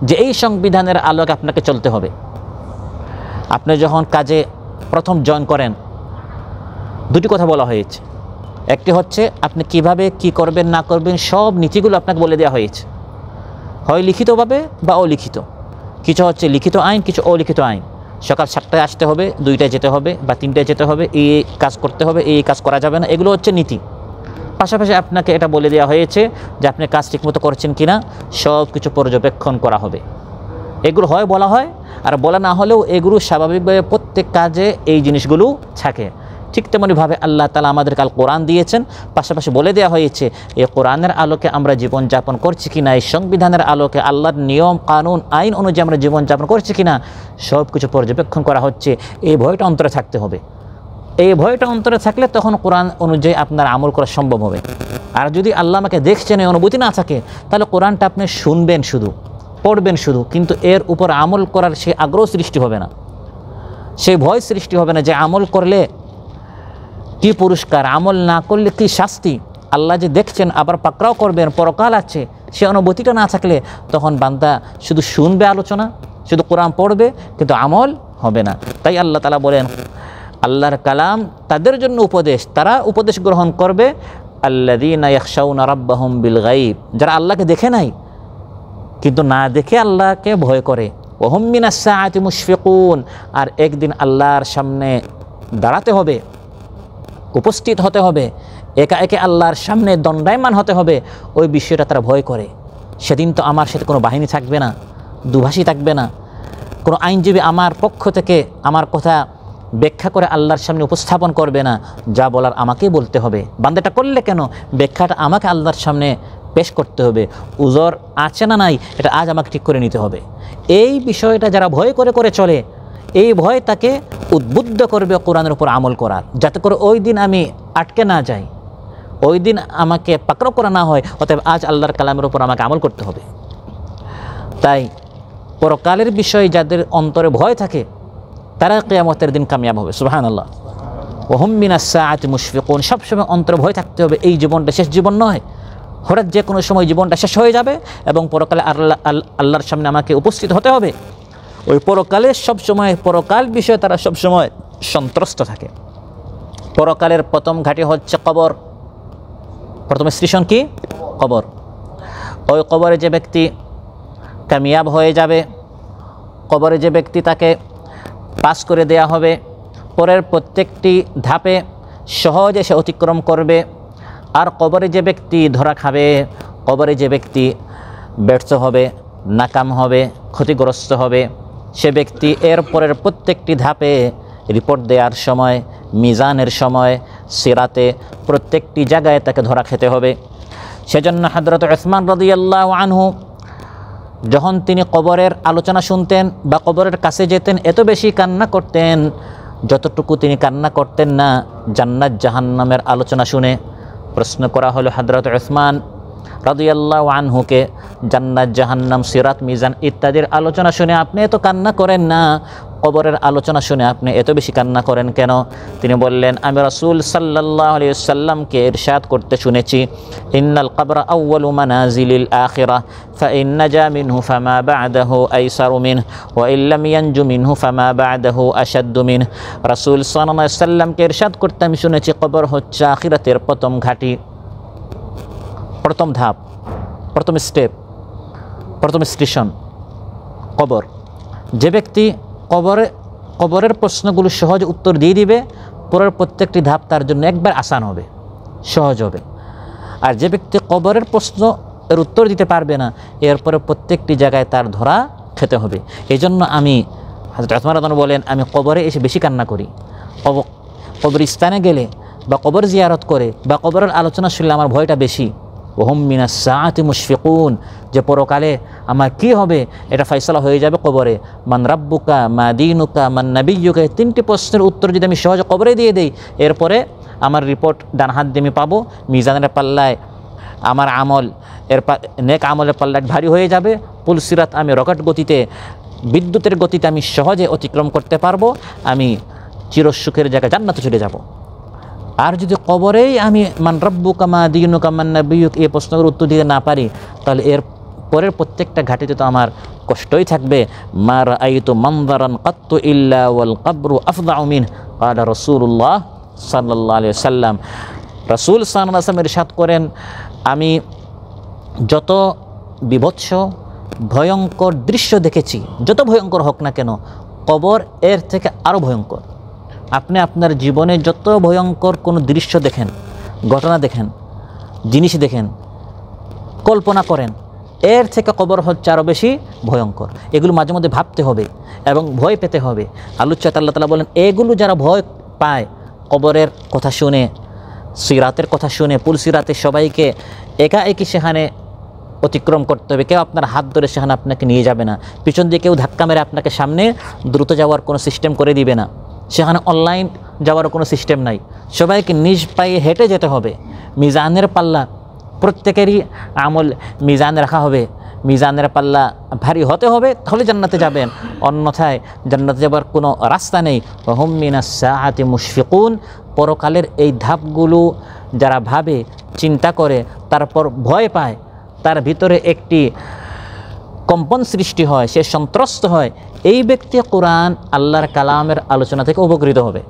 যে এই সংবিধানের আলোকে আপনাকে চলতে হবে। আপনি যখন কাজে প্রথম জয়েন করেন দুটি কথা বলা হয়েছে। একটি হচ্ছে আপনি কিভাবে কি করবেন না করবেন সব নীতিগুলো আপনাকে বলে দেওয়া হয়েছে, হয় লিখিতভাবে বা অলিখিত। কিছু হচ্ছে লিখিত আইন, কিছু অলিখিত আইন। সকাল 7টায় আসতে হবে, 2টায় যেতে হবে বা 3টায় যেতে হবে, এই কাজ করতে হবে, এই কাজ করা যাবে না, এগুলো হচ্ছে নীতি। পাশাপাশি আপনাকে এটা বলে দেওয়া হয়েছে যে আপনি কাজ ঠিকমতো করছেন কিনা সব কিছু পর্যবেক্ষণ করা হবে। এগুলো হয় বলা হয়, আর বলা না হলেও এগুলো স্বাভাবিকভাবে প্রত্যেক কাজে এই জিনিসগুলো থাকে। ঠিক তেমনিভাবে আল্লাহ তাআলা আমাদেরকে আল কোরআন দিয়েছেন, পাশাপাশি বলে দেওয়া হয়েছে এই কোরআনের আলোকে আমরা জীবনযাপন করছি কিনা, এই সংবিধানের আলোকে আল্লাহর নিয়ম কানুন আইন অনুযায়ী আমরা জীবনযাপন করছি কিনা সব কিছু পর্যবেক্ষণ করা হচ্ছে। এই ভয়টা অন্তরে থাকতে হবে। এই ভয়টা অন্তরে থাকলে তখন কোরআন অনুযায়ী আপনার আমল করা সম্ভব হবে। আর যদি আল্লাহ আমাকে দেখছেন এই অনুভূতি না থাকে তাহলে কোরআনটা আপনি শুনবেন শুধু, পড়বেন শুধু, কিন্তু এর উপর আমল করার সেই আগ্রহ সৃষ্টি হবে না, সেই ভয় সৃষ্টি হবে না যে আমল করলে কি পুরস্কার, আমল না করলে কি শাস্তি, আল্লাহ যে দেখছেন আবার পাকড়াও করবেন, পরকাল আছে, সে অনুভূতিটা না থাকলে তখন বান্দা শুধু শুনবে আলোচনা, শুধু কোরআন পড়বে কিন্তু আমল হবে না। তাই আল্লাহ তাআলা বলেন আল্লাহর কালাম তাদের জন্য উপদেশ, তারা উপদেশ গ্রহণ করবে আল্লাযীনা ইয়াখশাউনা রাব্বাহুম বিল গায়ব, যারা আল্লাহকে দেখে নাই কিন্তু না দেখে আল্লাহকে ভয় করে। ওয়া হুম মিনাস সাআতি মুশফিকুন, আর একদিন আল্লাহর সামনে দাঁড়াতে হবে, উপস্থিত হতে হবে, একা একে আল্লাহর সামনে দণ্ডায়মান হতে হবে, ওই বিষয়টা তারা ভয় করে। সেদিন তো আমার সাথে কোনো বাহিনী থাকবে না, দুভাষী থাকবে না, কোনো আইনজীবী আমার পক্ষ থেকে আমার কথা ব্যাখ্যা করে আল্লাহর সামনে উপস্থাপন করবে না, যা বলার আমাকেই বলতে হবে। বান্দাটা করলে কেন, ব্যাখ্যাটা আমাকে আল্লাহর সামনে পেশ করতে হবে। উজর আছে না নাই এটা আজ আমাকে ঠিক করে নিতে হবে। এই বিষয়টা যারা ভয় করে করে চলে, এই ভয় তাকে উদ্বুদ্ধ করবে কোরআনের উপর আমল করার, যাতে করে ওই দিন আমি আটকে না যাই, ওই দিন আমাকে পাকড়াও করা না হয়। অতএব আজ আল্লাহর কালামের উপর আমাকে আমল করতে হবে। তাই পরকালের বিষয়ে যাদের অন্তরে ভয় থাকে তারা কিয়ামতের দিন কামিয়াব হবে। সুবহানাল্লাহ। ওয়া হুম মিনাস সাআতি মুশফিকুন, সবসময় অন্তরে ভয় থাকতে হবে এই জীবনটা শেষ জীবন নয়, হঠাৎ যে কোনো সময় জীবনটা শেষ হয়ে যাবে এবং পরকালে আল্লাহর সামনে আমাকে উপস্থিত হতে হবে। ওই পরকালে সবসময় পরকাল বিষয়ে তারা সবসময় সন্ত্রস্ত থাকে। পরকালের প্রথম ঘাঁটি হচ্ছে কবর, প্রথম স্টেশন কি কবর। ওই কবরে যে ব্যক্তি কামিয়াব হয়ে যাবে, কবরে যে ব্যক্তি তাকে পাস করে দেয়া হবে, পরের প্রত্যেকটি ধাপে সহজে সে অতিক্রম করবে। আর কবরে যে ব্যক্তি ধরা খাবে, কবরে যে ব্যক্তি ব্যর্থ হবে, নাকাম হবে, ক্ষতিগ্রস্ত হবে, সে ব্যক্তি এর পরের প্রত্যেকটি ধাপে রিপোর্ট দেওয়ার সময়, মিজানের সময়, সিরাতে প্রত্যেকটি জায়গায় তাকে ধরা খেতে হবে। সেজন্য হযরত উসমান রাদিয়াল্লাহু আনহু যখন তিনি কবরের আলোচনা শুনতেন বা কবরের কাছে যেতেন, এত বেশি কান্না করতেন যতটুকু তিনি কান্না করতেন না জান্নাত জাহান্নামের আলোচনা শুনে। প্রশ্ন করা হলো হযরত উসমান রাদিয়াল্লাহু আনহুকে, জান্নাত জাহান্নাম সিরাত মিজান ইত্যাদির আলোচনা শুনে আপনি এত কান্না করেন না, কবরের আলোচনা শুনে আপনি এত বেশি কান্না করেন কেন? তিনি বললেন, আমি রাসূল সাল্লাল্লাহু আলাইহি ওয়াসাল্লামকে ইরশাদ করতে শুনেছি, ইন্নাল কবরা আউয়ালু মানাজিলিল আখিরাহ ফাইন নাজা মিনহু ফামা বা'দাহু আইসারু মিনহু ওয়া ইল্লাম ইয়ানজু মিনহু ফামা বা'দাহু আশাদ্দু মিনহু। রাসূল সাল্লাল্লাহু আলাইহি ওয়াসাল্লামকে ইরশাদ করতে আমি শুনেছি কবর হচ্ছে আখিরাতের প্রথম ঘাঁটি, প্রথম ধাপ, প্রথম স্টেপ, প্রথম স্টেশন কবর। যে ব্যক্তি কবরের প্রশ্নগুলো সহজ উত্তর দিয়ে দিবে, পরের প্রত্যেকটি ধাপ তার জন্য একবার আসান হবে, সহজ হবে। আর যে ব্যক্তি কবরের প্রশ্ন এর উত্তর দিতে পারবে না, এরপরে প্রত্যেকটি জায়গায় তার ধরা খেতে হবে। এই জন্য আমি হযরত উসমান রাদিয়াল্লাহু বলেন, আমি কবরে এসে বেশি কান্না করি। কবরস্থানে গেলে বা কবর জিয়ারত করে বা কবরের আলোচনা শুনলে আমার ভয়টা বেশি। ওহুম মিনাস সাআতি মুশফিকুন, যে পরকালে আমার কি হবে এটা ফয়সালা হয়ে যাবে কবরে। মান রাব্বুকা মা দীনুকা মান নাবিয়্যুকা, তিনটি প্রশ্নের উত্তর যদি আমি সহজে কবরে দিয়ে দেই, এরপরে আমার রিপোর্ট ডান হাত দিয়ে আমি পাবো, মিজানের পাল্লায় আমার আমল নেক আমলের পাল্লা ভারী হয়ে যাবে, পুলসিরাত আমি রকেট গতিতে, বিদ্যুতের গতিতে আমি সহজে অতিক্রম করতে পারবো, আমি চিরসুখের জায়গায় জান্নাতে চলে যাব। আর যদি কবরেই আমি মান রাব্বুকা মা দীনুকা মান নাবিয়্যুকা এই প্রশ্নের উত্তর দিতে না পারি, তাহলে এর পরের প্রত্যেকটা ঘাটিতে তো আমার কষ্টই থাকবে। মা রাআইতু মানজারান কাত্তু ইল্লা ওয়াল কবরু আফযাউ মিনহু ক্বালা রাসূলুল্লাহ সাল্লাল্লাহু আলাইহি ওয়াসাল্লাম। রাসূল সাল্লাল্লাহু আলাইহি ওয়াসাল্লাম ইরশাদ করেন, আমি যত বিভৎস ভয়ঙ্কর দৃশ্য দেখেছি, যত ভয়ঙ্কর হোক না কেন, কবর এর থেকে আরও ভয়ঙ্কর। আপনি আপনার জীবনে যত ভয়ঙ্কর কোনো দৃশ্য দেখেন, ঘটনা দেখেন, জিনিস দেখেন, কল্পনা করেন, এর থেকে কবর হচ্ছে আরও বেশি ভয়ঙ্কর। এগুলো মাঝে মধ্যে ভাবতে হবে এবং ভয় পেতে হবে। আল্লাহ তাআলা বলেন, এগুলো যারা ভয় পায় কবরের কথা শুনে, সিরাতের কথা শুনে, পুলসিরাতে সবাইকে একা একই সেখানে অতিক্রম করতে হবে। কেউ আপনার হাত ধরে সেখানে আপনাকে নিয়ে যাবে না, পিছন দিয়ে কেউ ধাক্কা মেরে আপনাকে সামনে দ্রুত যাওয়ার কোনো সিস্টেম করে দিবে না, সেখানে অনলাইন যাওয়ার কোনো সিস্টেম নাই, সবাইকে নিজ পায়ে হেঁটে যেতে হবে। মিজানের পাল্লা প্রত্যেকেরই আমল মিজান রাখা হবে, মিজানের পাল্লা ভারী হতে হবে, তাহলে জান্নাতে যাবেন, অন্যথায় জান্নাতে যাবার কোনো রাস্তা নেই। ওহুম মিনাস সাআতি মুশফিকুন, পরকালের এই ধাপগুলো যারা ভাবে, চিন্তা করে, তারপর ভয় পায়, তার ভিতরে একটি কম্পন সৃষ্টি হয়, সে সন্ত্রস্ত হয়, এই ব্যক্তি কোরআন আল্লাহর কালামের আলোচনা থেকে উপকৃত হবে।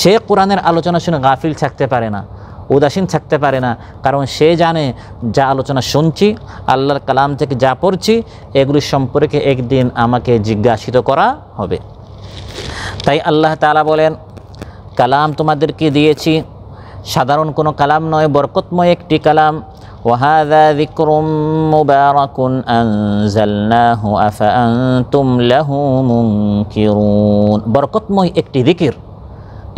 সে কোরআনের আলোচনা শুনে গাফিল থাকতে পারে না, উদাসীন থাকতে পারে না, কারণ সে জানে যা আলোচনা শুনছি, আল্লাহর কালাম থেকে যা পড়ছি, এগুলি সম্পর্কে একদিন আমাকে জিজ্ঞাসিত করা হবে। তাই আল্লাহ তাআলা বলেন, কালাম তোমাদেরকে দিয়েছি, সাধারণ কোনো কালাম নয়, বরকতময় একটি কালাম। ওয়াহাযা যিকরুম মুবারাকুন আনজালনাহু আফাআনতুম লাহু মুনকিরুন। বরকতময় একটি যিকির,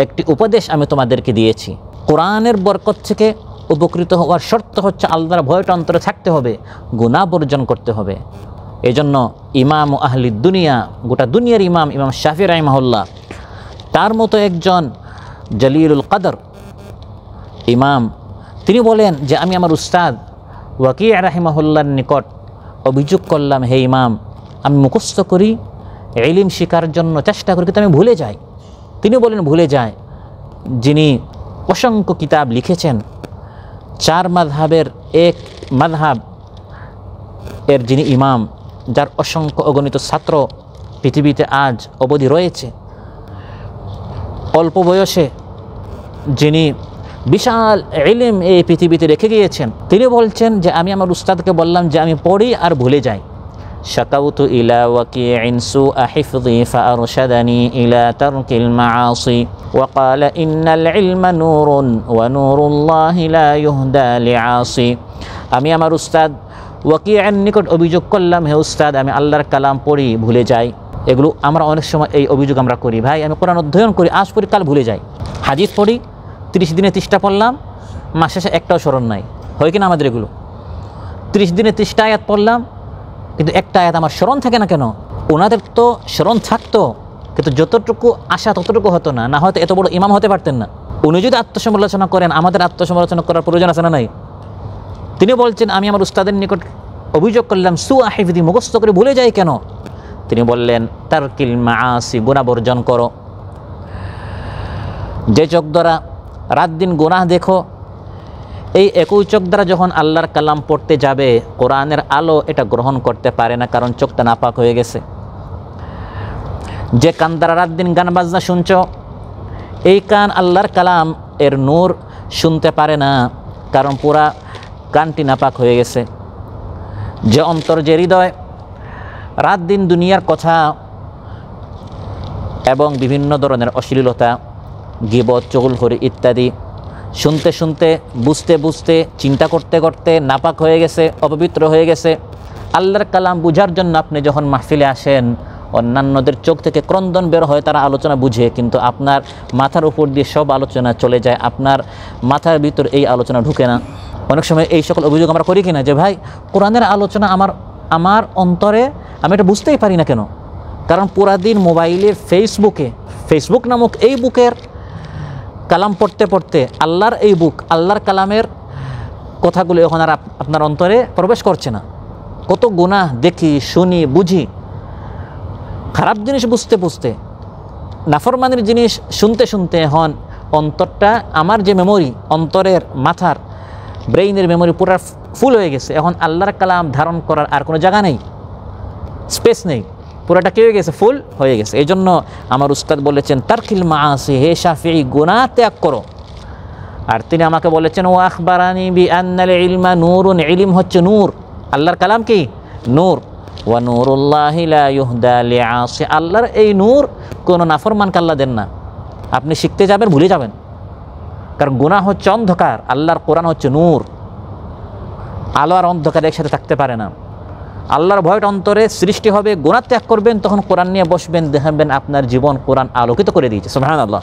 একটি উপদেশ আমি তোমাদেরকে দিয়েছি। কোরআনের বরকত থেকে উপকৃত হওয়ার শর্ত হচ্ছে আল্লাহর ভয়টা অন্তরে থাকতে হবে, গুনাহ বর্জন করতে হবে। এজন্য ইমাম আহলি দুনিয়া, গোটা দুনিয়ার ইমাম, ইমাম শাফিঈ রাহিমাহুল্লাহ, তার মতো একজন জলিলুল কদর ইমাম, তিনি বলেন যে আমি আমার উস্তাদ ওয়াকি' রাহিমাহুল্লাহর নিকট অভিযোগ করলাম, হে ইমাম, আমি মুখস্থ করি, ইলম শিকার জন্য চেষ্টা করি, কিন্তু আমি ভুলে যাই। তিনি বলেন, ভুলে যায় যিনি অসংখ্য কিতাব লিখেছেন, 4 মাযহাবের এক মাযহাব এর যিনি ইমাম, যার অসংখ্য অগণিত ছাত্র পৃথিবীতে আজ অবধি রয়েছে, অল্প বয়সে যিনি বিশাল ইলম এই পৃথিবীতে রেখে গিয়েছেন, তিনি বলছেন যে আমি আমার উস্তাদকে বললাম যে আমি পড়ি আর ভুলে যাই। শাকাউতু ইলা ওয়াকি'in সুআ হিফযি ফাআরশাদানি ইলা তারকিল মাআসি ওয়া ক্বালা ইন্নাল ইলমা নূরুন ওয়া নূরুল্লাহি লা ইউহদা লিআসি। আমি আমার উস্তাদ ওয়াকি'ের নিকট অভিযোগ করলাম, হে উস্তাদ, আমি আল্লাহর কালাম পড়ি, ভুলে যাই। এগুলো আমরা অনেক সময় এই অভিযোগ আমরা করি, ভাই আমি কোরআন অধ্যয়ন করি, আজ পড়ি কাল ভুলে যাই। হাদিস পড়ি, 30 দিনে 30টা পড়লাম, মাস শেষে একটাও স্মরণ নাই। হয় কিনা আমাদের এগুলো? 30 দিনে 30টা আয়াত পড়লাম, কিন্তু একটা আয়াত আমার স্মরণ থাকে না কেন? ওনাদের তো স্মরণ থাকতো, কিন্তু যতটুকু আশা ততটুকু হতো না, না হয়তো এত বড় ইমাম হতে পারতেন না। উনি যদি আত্মসমালোচনা করেন, আমাদের আত্মসমালোচনা করার প্রয়োজন আছে না নাই? তিনি বলছেন আমি আমার উস্তাদের নিকট অভিযোগ করলাম, সুআ হিফযি, মুখস্থ করে ভুলে যাই কেন? তিনি বললেন, তারকিল মাআসি, গুনাহ বর্জন করো। যে চোখ দ্বারা রাত দিন গুনাহ দেখো, এই একই চোখ দ্বারা যখন আল্লাহর কালাম পড়তে যাবে, কোরআনের আলো এটা গ্রহণ করতে পারে না, কারণ চোখটা নাপাক হয়ে গেছে। যে কান দ্বারা রাত দিন গান বাজনা শুনছ, এই কান আল্লাহর কালাম এর নূর শুনতে পারে না, কারণ পুরা কানটি নাপাক হয়ে গেছে। যে অন্তর, যে হৃদয় রাত দিন দুনিয়ার কথা এবং বিভিন্ন ধরনের অশ্লীলতা, গীবত, চুগলখড়ি ইত্যাদি শুনতে শুনতে, বুঝতে বুঝতে, চিন্তা করতে করতে নাপাক হয়ে গেছে, অপবিত্র হয়ে গেছে। আল্লাহর কালাম বুঝার জন্য আপনি যখন মাহফিলে আসেন, অন্যান্যদের চোখ থেকে ক্রন্দন বের হয়, তারা আলোচনা বুঝে, কিন্তু আপনার মাথার উপর দিয়ে সব আলোচনা চলে যায়, আপনার মাথার ভিতর এই আলোচনা ঢুকে না। অনেক সময় এই সকল অভিযোগ আমরা করি কিনা, যে ভাই কোরআনের আলোচনা আমার অন্তরে আমি এটা বুঝতেই পারি না কেন? কারণ পুরা দিন মোবাইলের ফেসবুক নামক এই বুকের কালাম পড়তে পড়তে আল্লাহর এই বুক, আল্লাহর কালামের কথাগুলো এখন আর আপনার অন্তরে প্রবেশ করছে না। কত গুনাহ দেখি, শুনি, বুঝি, খারাপ জিনিস বুঝতে বুঝতে, নাফরমানের জিনিস শুনতে শুনতে এখন অন্তরটা, আমার যে মেমোরি, অন্তরের মাথার ব্রেইনের মেমোরি পুরা ফুল হয়ে গেছে। এখন আল্লাহর কালাম ধারণ করার আর কোনো জায়গা নেই, স্পেস নেই, পুরাটা কি হয়ে গেছে? ফুল হয়ে গেছে। এই জন্য আমার উস্তাদ বলেছেন, তারকিল মাআসি, হে শাফিঈ, গুনাহ ত্যাগ করো। আর তিনি আমাকে বলেছেন, ওয়া আখবারানি বি আন্নাল ইলমা নূরুন, ইলম হচ্ছে নূর, আল্লাহর কালাম কি নূর, ওয়া নূরুল্লাহি লা ইউহদা লিআসি, আল্লাহর এই নূর কোনো নাফরমানকে আল্লাহ দেন না। আপনি শিখতে যাবেন, ভুলে যাবেন, কারণ গুনাহ হচ্ছে অন্ধকার, আল্লাহর কোরআন হচ্ছে নূর। আলো আর অন্ধকার একসাথে থাকতে পারে না। আল্লাহর ভয়টা অন্তরে সৃষ্টি হবে, গুনাহ ত্যাগ করবেন, তখন কোরআন নিয়ে বসবেন, দেখবেন আপনার জীবন কোরআন আলোকিত করে দিয়েছে। সুবহানাল্লাহ।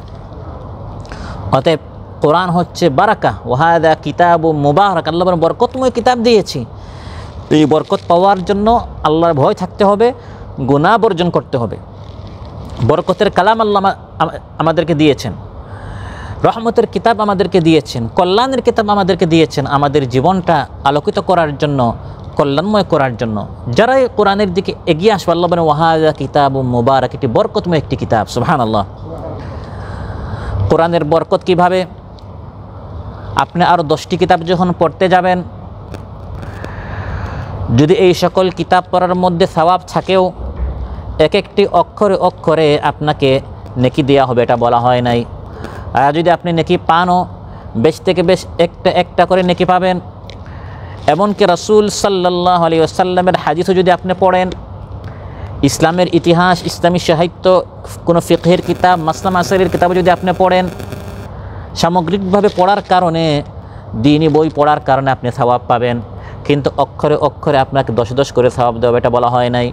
অতএব কোরআন হচ্ছে বারাকা, ওয়াহাদা কিতাবুম মুবারাক, আল্লাহ বরকতময় কিতাব দিয়েছি। এই বরকত পাওয়ার জন্য আল্লাহর ভয় থাকতে হবে, গুনাহ বর্জন করতে হবে। বরকতের কালাম আল্লাহ আমাদেরকে দিয়েছেন, রহমতের কিতাব আমাদেরকে দিয়েছেন, কল্যাণের কিতাব আমাদেরকে দিয়েছেন, আমাদের জীবনটা আলোকিত করার জন্য, কল্যাণময় করার জন্য। যারা কোরআনের দিকে এগিয়ে আসবে, আল্লাহ বলেন ওয়াহাদা কিতাবুম মুবারাক, এটি বরকতময় একটি কিতাব। সুবহানাল্লাহ। কোরআনের বরকত কিভাবে? আপনি আরও 10টি কিতাব যখন পড়তে যাবেন, যদি এই সকল কিতাব পড়ার মধ্যে সওয়াব থাকেও এক একটি অক্ষরে অক্ষরে আপনাকে নেকি দেওয়া হবে, এটা বলা হয় নাই। আর যদি আপনি নেকি পানও, বেশ থেকে বেশ একটা একটা করে নেকি পাবেন। এমনকি রাসূল সাল্লাল্লাহু আলাইহি ওয়াসাল্লামের হাদিসও যদি আপনি পড়েন, ইসলামের ইতিহাস, ইসলামী সাহিত্য, কোনো ফিকহের কিতাব, মাসলা মাসাইলের কিতাবও যদি আপনি পড়েন, সামগ্রিকভাবে পড়ার কারণে, দ্বীনি বই পড়ার কারণে আপনি সওয়াব পাবেন। কিন্তু অক্ষরে অক্ষরে আপনাকে 10 করে সওয়াব দেওয়া, এটা বলা হয় নাই।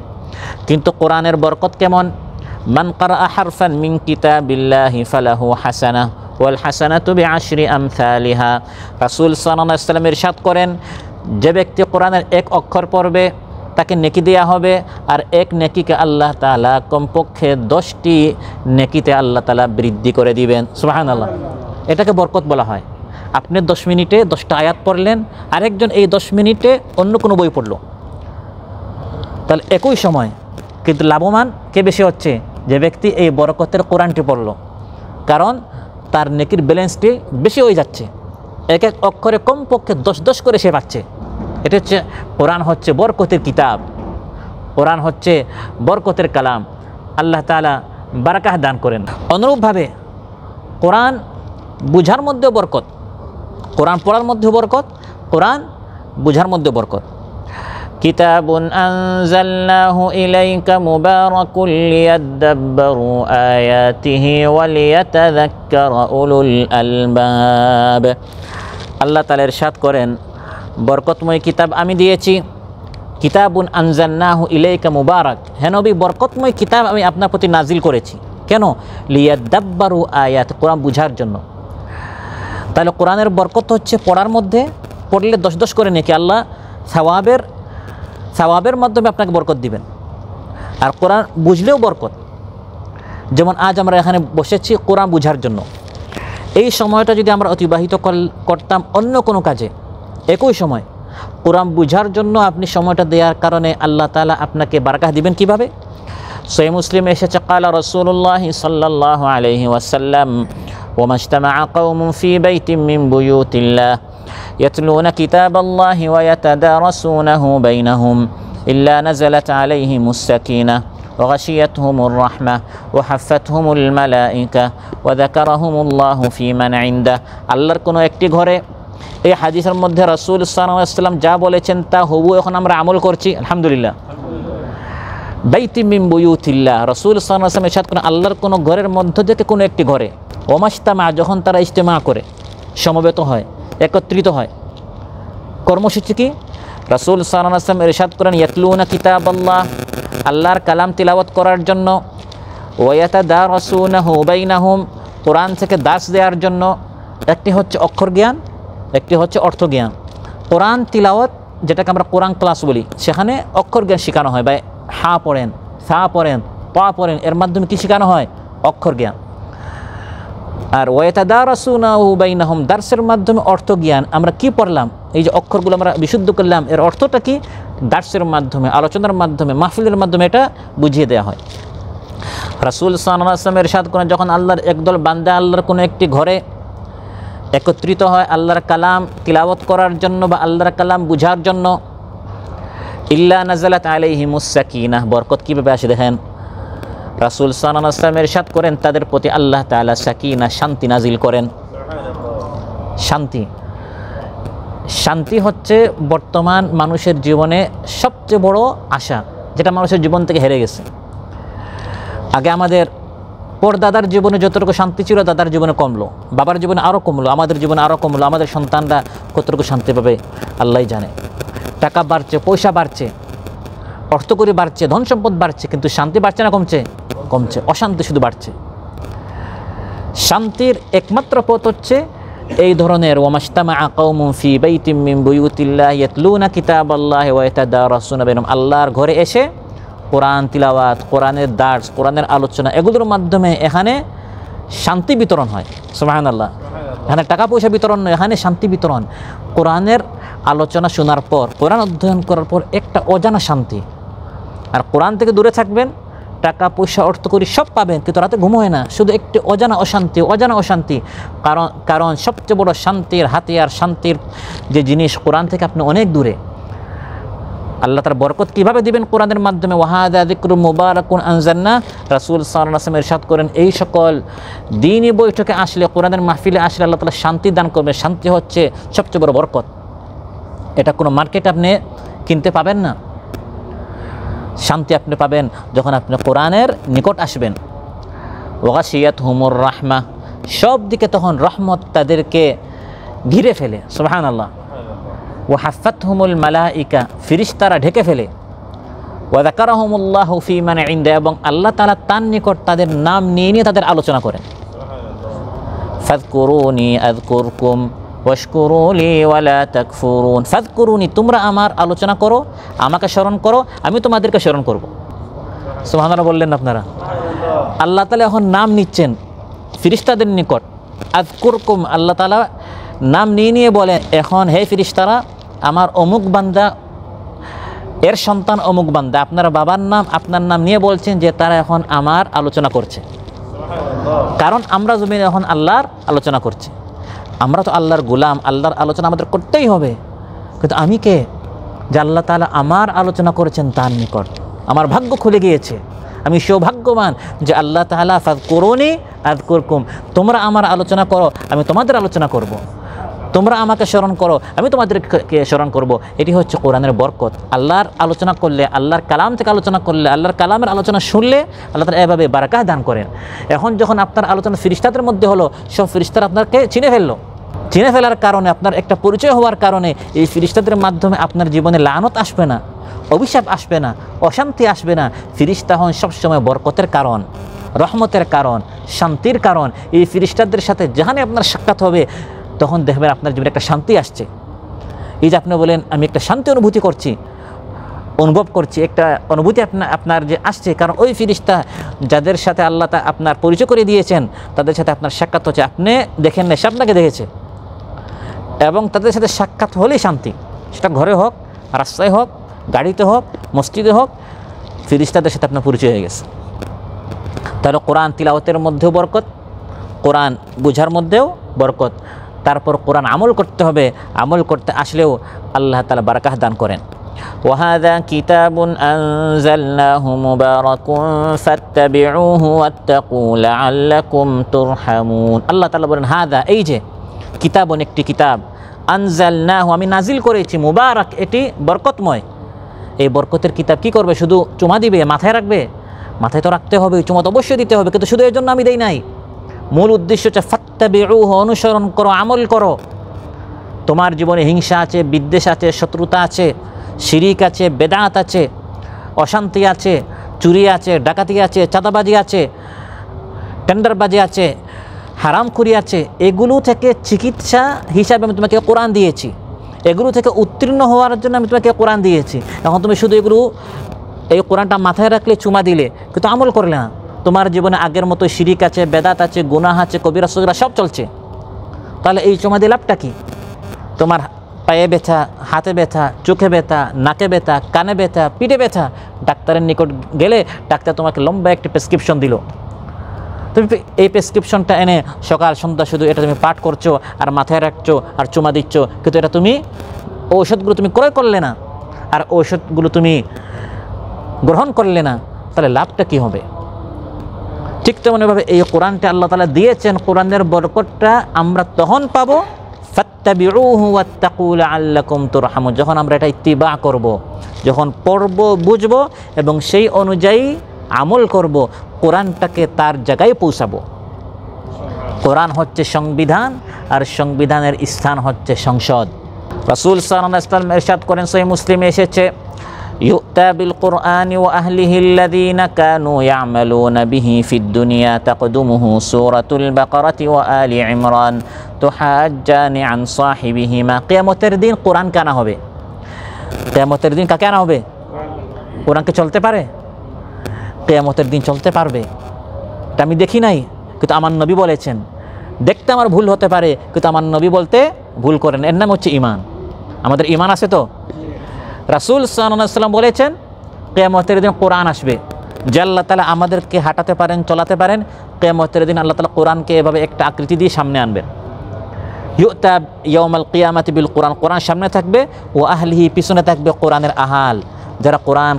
কিন্তু কোরআনের বরকত কেমন? মান ক্বারাআ হারফান মিন কিতাবিল্লাহি ফালাহু হাসানাহ ওয়াল হাসানাতু বিআশরি আমসালিহা। রাসূল সাল্লাল্লাহু আলাইহি ওয়াসাল্লাম ইরশাদ করেন, যে ব্যক্তি কোরআনের এক অক্ষর পড়বে তাকে নেকি দেওয়া হবে, আর এক নেকিকে আল্লাহ তাআলা কমপক্ষে 10টি নেকিতে আল্লাহ তাআলা বৃদ্ধি করে দিবেন। সুবহানাল্লাহ। এটাকে বরকত বলা হয়। আপনি 10 মিনিটে 10টা আয়াত পড়লেন, আরেকজন এই 10 মিনিটে অন্য কোনো বই পড়ল, তাহলে একই সময় কিন্তু লাভবান কে বেশি হচ্ছে? যে ব্যক্তি এই বরকতের কোরআনটি পড়ল, কারণ তার নেকির ব্যালেন্সটি বেশি হয়ে যাচ্ছে। এক এক অক্ষরে কমপক্ষে 10 করে সে পাচ্ছে। এটা হচ্ছে কোরআন, হচ্ছে বরকতের কিতাব, কোরআন হচ্ছে বরকতের কালাম। আল্লাহ তাআলা বারাকাহ দান করেন। অনুরূপভাবে কোরআন বুঝার মধ্যে বরকত, কোরআন পড়ার মধ্যে বরকত, কোরআন বুঝার মধ্যে বরকত। কিতাবুন আনজালনাহু ইলাইকা মুবারাকুল লিয়াদাব্বারু আয়াতিহি ওয়া লিয়াতাযাক্কারা উলুল আলবাব। আল্লাহ তাআলা ইরশাদ করেন, বরকতময় কিতাব আমি দিয়েছি। কিতাবুন আনজালনাহু ইলাইকা মুবারাক, হে নবী বরকতময় কিতাব আমি আপনার প্রতি নাজিল করেছি। কেন? লিয়াদাব্বারু আয়াত, কোরআন বুঝার জন্য। তাহলে কোরআনের বরকত হচ্ছে পড়ার মধ্যে, পড়লে 10 করে নেকি আল্লাহ সওয়াবের মাধ্যমে আপনাকে বরকত দিবেন। আর কোরআন বুঝলেও বরকত। যেমন আজ আমরা এখানে বসেছি কোরআন বুঝার জন্য, এই সময়টা যদি আমরা অতিবাহিত করতাম অন্য কোনো কাজে, একই সময় কোরআন বুঝার জন্য আপনি সময়টা দেওয়ার কারণে আল্লাহ তাআলা আপনাকে বারাকাহ দিবেন। কিভাবে? সহিহ মুসলিমে এসেছে, ক্বালা রাসূলুল্লাহ সাল্লাল্লাহু আলাইহি ওয়াসাল্লাম, ওয়া মাজতামাআ কওমুন ফি বাইতিন মিন বুয়ুতিল্লাহ ইয়াতলুনা কিতাবাল্লাহি ওয়া ইয়াতাদারাসুনাহু বাইনাহুম ইল্লা নাযালাত আলাইহিমুস সাকিনাহ ওয়া গাশিয়াতহুমুর রাহমাহ ওয়া হাফাতহুমুল মালায়েকা ওয়া যাকারাহুমুল্লাহু ফি মান ইনদাহ। আল্লাহর কোনো একটি ঘরে, এই হাদিসের মধ্যে রাসূল সাল্লাল্লাহু আলাইহি ওয়াসাল্লাম যা বলেছেন তা হুবহু এখন আমরা আমল করছি, আলহামদুলিল্লাহ। বাইতিন মিন বুয়ুতিল্লাহ, রাসূল সাল্লাল্লাহু আলাইহি ওয়াসাল্লাম ইরশাদ করেন আল্লাহর কোনো ঘরের মধ্য থেকে কোনো একটি ঘরে, ওমাজতামা, যখন তারা ইজতেমা করে, সমবেত হয়, একত্রিত হয়, কর্মসূচি কি? রাসূল সাল্লাল্লাহু আলাইহি ওয়াসাল্লাম ইরশাদ করেন ইয়াতলুনা কিতাবাল্লাহ, আল্লাহর কালাম তিলাওয়াত করার জন্য, ওয়া ইয়াতাদারাসুনাহু বাইনাহুম, কোরআন থেকে দাস দেওয়ার জন্য। একটি হচ্ছে অক্ষর জ্ঞান, একটি হচ্ছে অর্থ জ্ঞান। কোরআন তিলাওয়াত, যেটাকে আমরা কোরআন ক্লাস বলি, সেখানে অক্ষর জ্ঞান শেখানো হয়। ভাই হা পড়েন, সা পড়েন, পা পড়েন, এর মাধ্যমে কি শেখানো হয়? অক্ষর জ্ঞান। আর ওয়াতাদারাসুনাহু বাইনাহুম, দার্সের মাধ্যমে অর্থ জ্ঞান। আমরা কি পড়লাম, এই যে অক্ষরগুলো আমরা বিশুদ্ধ করলাম, এর অর্থটা কি? দার্সের মাধ্যমে, আলোচনার মাধ্যমে, মাহফিলের মাধ্যমে এটা বুঝিয়ে দেওয়া হয়। রাসূল সাল্লাল্লাহু আলাইহি ওয়াসাল্লাম ইরশাদ করেন, যখন আল্লাহর একদল বান্দা আল্লাহর কোনো একটি ঘরে একত্রিত হয় আল্লাহর কালাম তিলাওয়াত করার জন্য বা আল্লাহর কালাম বুঝার জন্য, ইল্লা নাযালাত আলাইহিমুস সাকিনাহ, বরকত কীভাবে আসে দেখেন। রাসূল সাল্লাল্লাহু আলাইহি ওয়াসাল্লাম ইরশাদ করেন, তাদের প্রতি আল্লাহ তাআলা সাকিনা, শান্তি নাজিল করেন। শান্তি, শান্তি হচ্ছে বর্তমান মানুষের জীবনে সবচেয়ে বড় আশা, যেটা মানুষের জীবন থেকে হেরে গেছে। আগে আমাদের পরদাদার জীবনে যতটুকু শান্তি ছিল, দাদার জীবনে কমলো, বাবার জীবনে আরও কমলো, আমাদের জীবনে আরও কমলো। আমাদের সন্তানরা কতটুকু শান্তি পাবে আল্লাহই জানে। টাকা বাড়ছে, পয়সা বাড়ছে, অর্থকরী বাড়ছে, ধন সম্পদ বাড়ছে, কিন্তু শান্তি বাড়ছে না কমছে? কমছে। অশান্তি শুধু বাড়ছে। শান্তির একমাত্র পথ হচ্ছে এই ধরনের ওয়ামাজতামাআ কওমুন ফি বাইতিন মিন বুয়ুতিল্লাহি ইয়াতলুনা কিতাবাল্লাহি ওয়া ইয়াতাদারাসুনা বাইনাহুম, আল্লাহর ঘরে এসে কোরআন তিলাওয়াত, কোরআনের দার্স, কোরআনের আলোচনা, এগুলোর মাধ্যমে এখানে শান্তি বিতরণ হয়। সুবহানাল্লাহ। এখানে টাকা পয়সা বিতরণ নয়, এখানে শান্তি বিতরণ। কোরআনের আলোচনা শোনার পর, কোরআন অধ্যয়ন করার পর একটা অজানা শান্তি। আর কোরআন থেকে দূরে থাকবেন, টাকা পয়সা অর্থ করি সব পাবেন, কিন্তু রাতে ঘুম হয় না, শুধু একটি অজানা অশান্তি, অজানা অশান্তি। কারণ সবচেয়ে বড় শান্তির হাতিয়ার, শান্তির যে জিনিস, কোরআন থেকে আপনি অনেক দূরে। আল্লাহ তাআলা বরকত কীভাবে দিবেন কোরআনের মাধ্যমে? ওয়াহাদা যিকরুম মুবারাকুন আনজালনা, রাসূল সাল্লাল্লাহু আলাইহি ওয়াসাল্লাম ইরশাদ করেন এই সকল দ্বীনি বৈঠকে আসলে, কোরআনের মাহফিলে আসলে আল্লাহ তাআলা শান্তি দান করবেন। শান্তি হচ্ছে সবচেয়ে বড় বরকত। এটা কোনো মার্কেটে আপনি কিনতে পাবেন না। শান্তি আপনি পাবেন যখন আপনি কোরআনের নিকট আসবেন। ওয়াগাশিয়াতহুমুর রাহমা, সব দিকে তখন রহমত তাদেরকে ঘিরে ফেলে। সুবহানাল্লাহ। ওয়াহাফাতহুমুল মালাইকা, ফেরেশতারা ঢেকে ফেলে। ওয়াযাকারাহুমুল্লাহু ফী মান ইনদা, এবং আল্লাহ তাআলা তার নিকট তাদের নাম নিয়ে নিয়ে তাদের আলোচনা করেন। ফাযকুরুনি আযকুরকুম ওয়াশকুরু লি ওয়ালা তাকফুরুন। ফাযকুরুনি, তোমরা আমার আলোচনা করো, আমাকে স্মরণ করো, আমি তোমাদেরকে স্মরণ করব। সুবহানাল্লাহ বললেন আপনারা। আল্লাহ তাআলা এখন নাম নিচ্ছেন ফেরেশতাদের নিকট। আযকুরকুম, আল্লাহ তাআলা নাম নিয়ে নিয়ে বলেন, এখন হে ফেরেশতারা, আমার অমুক বান্দা, এর সন্তান অমুক বান্দা, আপনার বাবার নাম আপনার নাম নিয়ে বলছেন যে তারা এখন আমার আলোচনা করছে। কারণ আমরা জমিনে এখন আল্লাহর আলোচনা করছি। আমরা তো আল্লাহর গোলাম, আল্লাহর আলোচনা আমাদের করতেই হবে। কিন্তু আমি কে যে আল্লাহ তাআলা আমার আলোচনা করেছেন তার নিকট? আমার ভাগ্য খুলে গিয়েছে, আমি সৌভাগ্যবান যে আল্লাহ তাআলা ফাযকুরুনি আযকুরকুম, তোমরা আমার আলোচনা করো, আমি তোমাদের আলোচনা করব। তোমরা আমাকে স্মরণ করো, আমি তোমাদেরকে স্মরণ করব। এটি হচ্ছে কোরআনের বরকত। আল্লাহর আলোচনা করলে, আল্লাহর কালাম থেকে আলোচনা করলে, আল্লাহর কালামের আলোচনা শুনলে আল্লাহ তাআলা এভাবে বারাকাত দান করেন। এখন যখন আপনার আলোচনা ফেরেশতাদের মধ্যে হলো, সব ফেরেশতারা আপনাকে চিনে ফেললো। চিনে ফেলার কারণে, আপনার একটা পরিচয় হওয়ার কারণে এই ফেরেশতাদের মাধ্যমে আপনার জীবনে লানত আসবে না, অভিশাপ আসবে না, অশান্তি আসবে না। ফেরেশতা হন সবসময় বরকতের কারণ, রহমতের কারণ, শান্তির কারণ। এই ফেরেশতাদের সাথে যেখানে আপনার সাক্ষাৎ হবে তখন দেখবেন আপনার জীবনে একটা শান্তি আসছে। এই যে আপনি বলেন আমি একটা শান্তি অনুভব করছি, একটা অনুভূতি আপনার যে আসছে, কারণ ওই ফেরেশতা যাদের সাথে আল্লাহ আপনার পরিচয় করে দিয়েছেন তাদের সাথে আপনার সাক্ষাৎ হচ্ছে। আপনি দেখেন না, সে আপনাকে দেখেছে, এবং তাদের সাথে সাক্ষাৎ হলেই শান্তি। সেটা ঘরে হোক, রাস্তায় হোক, গাড়িতে হোক, মসজিদে হোক, ফেরেশতাদের সাথে আপনার পরিচয় হয়ে গেছে। তাহলে কোরআন তিলাওয়াতের মধ্যেও বরকত, কোরআন বোঝার মধ্যেও বরকত। তারপর কোরআন আমল করতে হবে, আমল করতে আসলেও আল্লাহ তাআলা বারাকাত দান করেন। ওয়াহাদা কিতাবুন আনজালনাহু মুবারাকুন ফাত্তাবিউহু ওয়াত্তাকু লাআল্লাকুম তুরহামুন। আল্লাহ তাআলা বলেন হাদা, এই যে কিতাবুন, একটি কিতাব, আনজালনাহু, আমি নাজিল করেছি, মুবারাক, এটি বরকতময়। এই বরকতের কিতাব কি করবে? শুধু চুমা দিবে, মাথায় রাখবে? মাথায় তো রাখতে হবে, চুমা তো অবশ্যই দিতে হবে, কিন্তু শুধু এর জন্য আমি দেই নাই। মূল উদ্দেশ্য হচ্ছে ফাত্তাবিউহু, অনুসরণ করো, আমল করো। তোমার জীবনে হিংসা আছে, বিদ্বেষ আছে, শত্রুতা আছে, শিরিক আছে, বেদাত আছে, অশান্তি আছে, চুরি আছে, ডাকাতি আছে, চাঁদাবাজি আছে, টেন্ডারবাজি আছে, হারামখুরি আছে। এগুলো থেকে চিকিৎসা হিসাবে আমি তোমাকে কোরআন দিয়েছি, এগুলো থেকে উত্তীর্ণ হওয়ার জন্য আমি তোমাকে কোরআন দিয়েছি। এখন তুমি শুধু এই কোরআনটা মাথায় রাখলে, চুমা দিলে, কিন্তু আমল করলে না। তোমার জীবনে আগের মতো শিরিক আছে, বেদাত আছে, গুনাহ আছে, কবিরা সগীরা সব চলছে। তাহলে এই চুমা দিয়ে লাভটা কি? তোমার পায়ে ব্যথা, হাতে ব্যথা, চোখে ব্যথা, নাকে ব্যথা, কানে ব্যথা, পিঠে ব্যথা, ডাক্তারের নিকট গেলে ডাক্তার তোমাকে লম্বা একটি প্রেসক্রিপশন দিল। তুমি এই প্রেসক্রিপশনটা এনে সকাল সন্ধ্যা শুধু এটা তুমি পাঠ করছো আর মাথায় রাখছো আর চুমা দিচ্ছ, কিন্তু এটা তুমি ঔষধগুলো তুমি ক্রয় করলে না, আর ঔষধগুলো তুমি গ্রহণ করলে না, তাহলে লাভটা কি হবে? ঠিক তেমনভাবে এই কোরআনটা আল্লাহ তাআলা দিয়েছেন, কোরআনের বরকতটা আমরা তখন পাবো ফাত্তাবিউহু ওয়াত্তাকু লাআল্লাকুম তুরহামুন, যখন আমরা এটা ইত্তিবা করব, যখন পড়ব, বুঝব এবং সেই অনুযায়ী আমল করব, কোরআনটাকে তার জায়গায় পৌঁছাবো। কোরআন হচ্ছে সংবিধান, আর সংবিধানের স্থান হচ্ছে সংসদ। রাসূল সাল্লাল্লাহু আলাইহি ওয়াসাল্লাম ইরশাদ করেন, সহিহ মুসলিমে এসেছে, ইউতা বিল কুরআনি ওয়া আহলিহি আল্লাযীনা কানু ইয়ামালুনা বিহি ফিদ দুনিয়া তাকদুমুহু সূরাতুল বাকারাতি ওয়া আলি ইমরান তুহাজ্জানি আন সাহিবিহিমা। কিয়ামতের দিন কোরআন কানা হবে। কিয়ামতের দিন কাকে আনা হবে? কোরআনকে চলতে পারে? কিয়ামতের দিন চলতে পারবে? এটা আমি দেখি নাই, কিন্তু আমার নবী বলেছেন। দেখতে আমার ভুল হতে পারে, কিন্তু আমার নবী বলতে ভুল করেন। এর নাম হচ্ছে ঈমান। আমাদের ঈমান আছে তো? রাসূল সাল্লাল্লাহু আলাইহি ওয়াসাল্লাম বলেছেন কিয়ামতের দিন কোরআন আসবে, যে আল্লাহ তাআলা আমাদেরকে হাঁটাতে পারেন, চলাতে পারেন। কিয়ামতের দিন আল্লাহ তাআলা কোরআনকে এভাবে একটা আকৃতি দিয়ে সামনে আনবেন। ইউতা ইয়াউমাল কিয়ামাতি বিল কোরআন, কোরআন সামনে থাকবে, ও আহলিহি পিছনে থাকবে কোরআনের আহাল, যারা কোরআন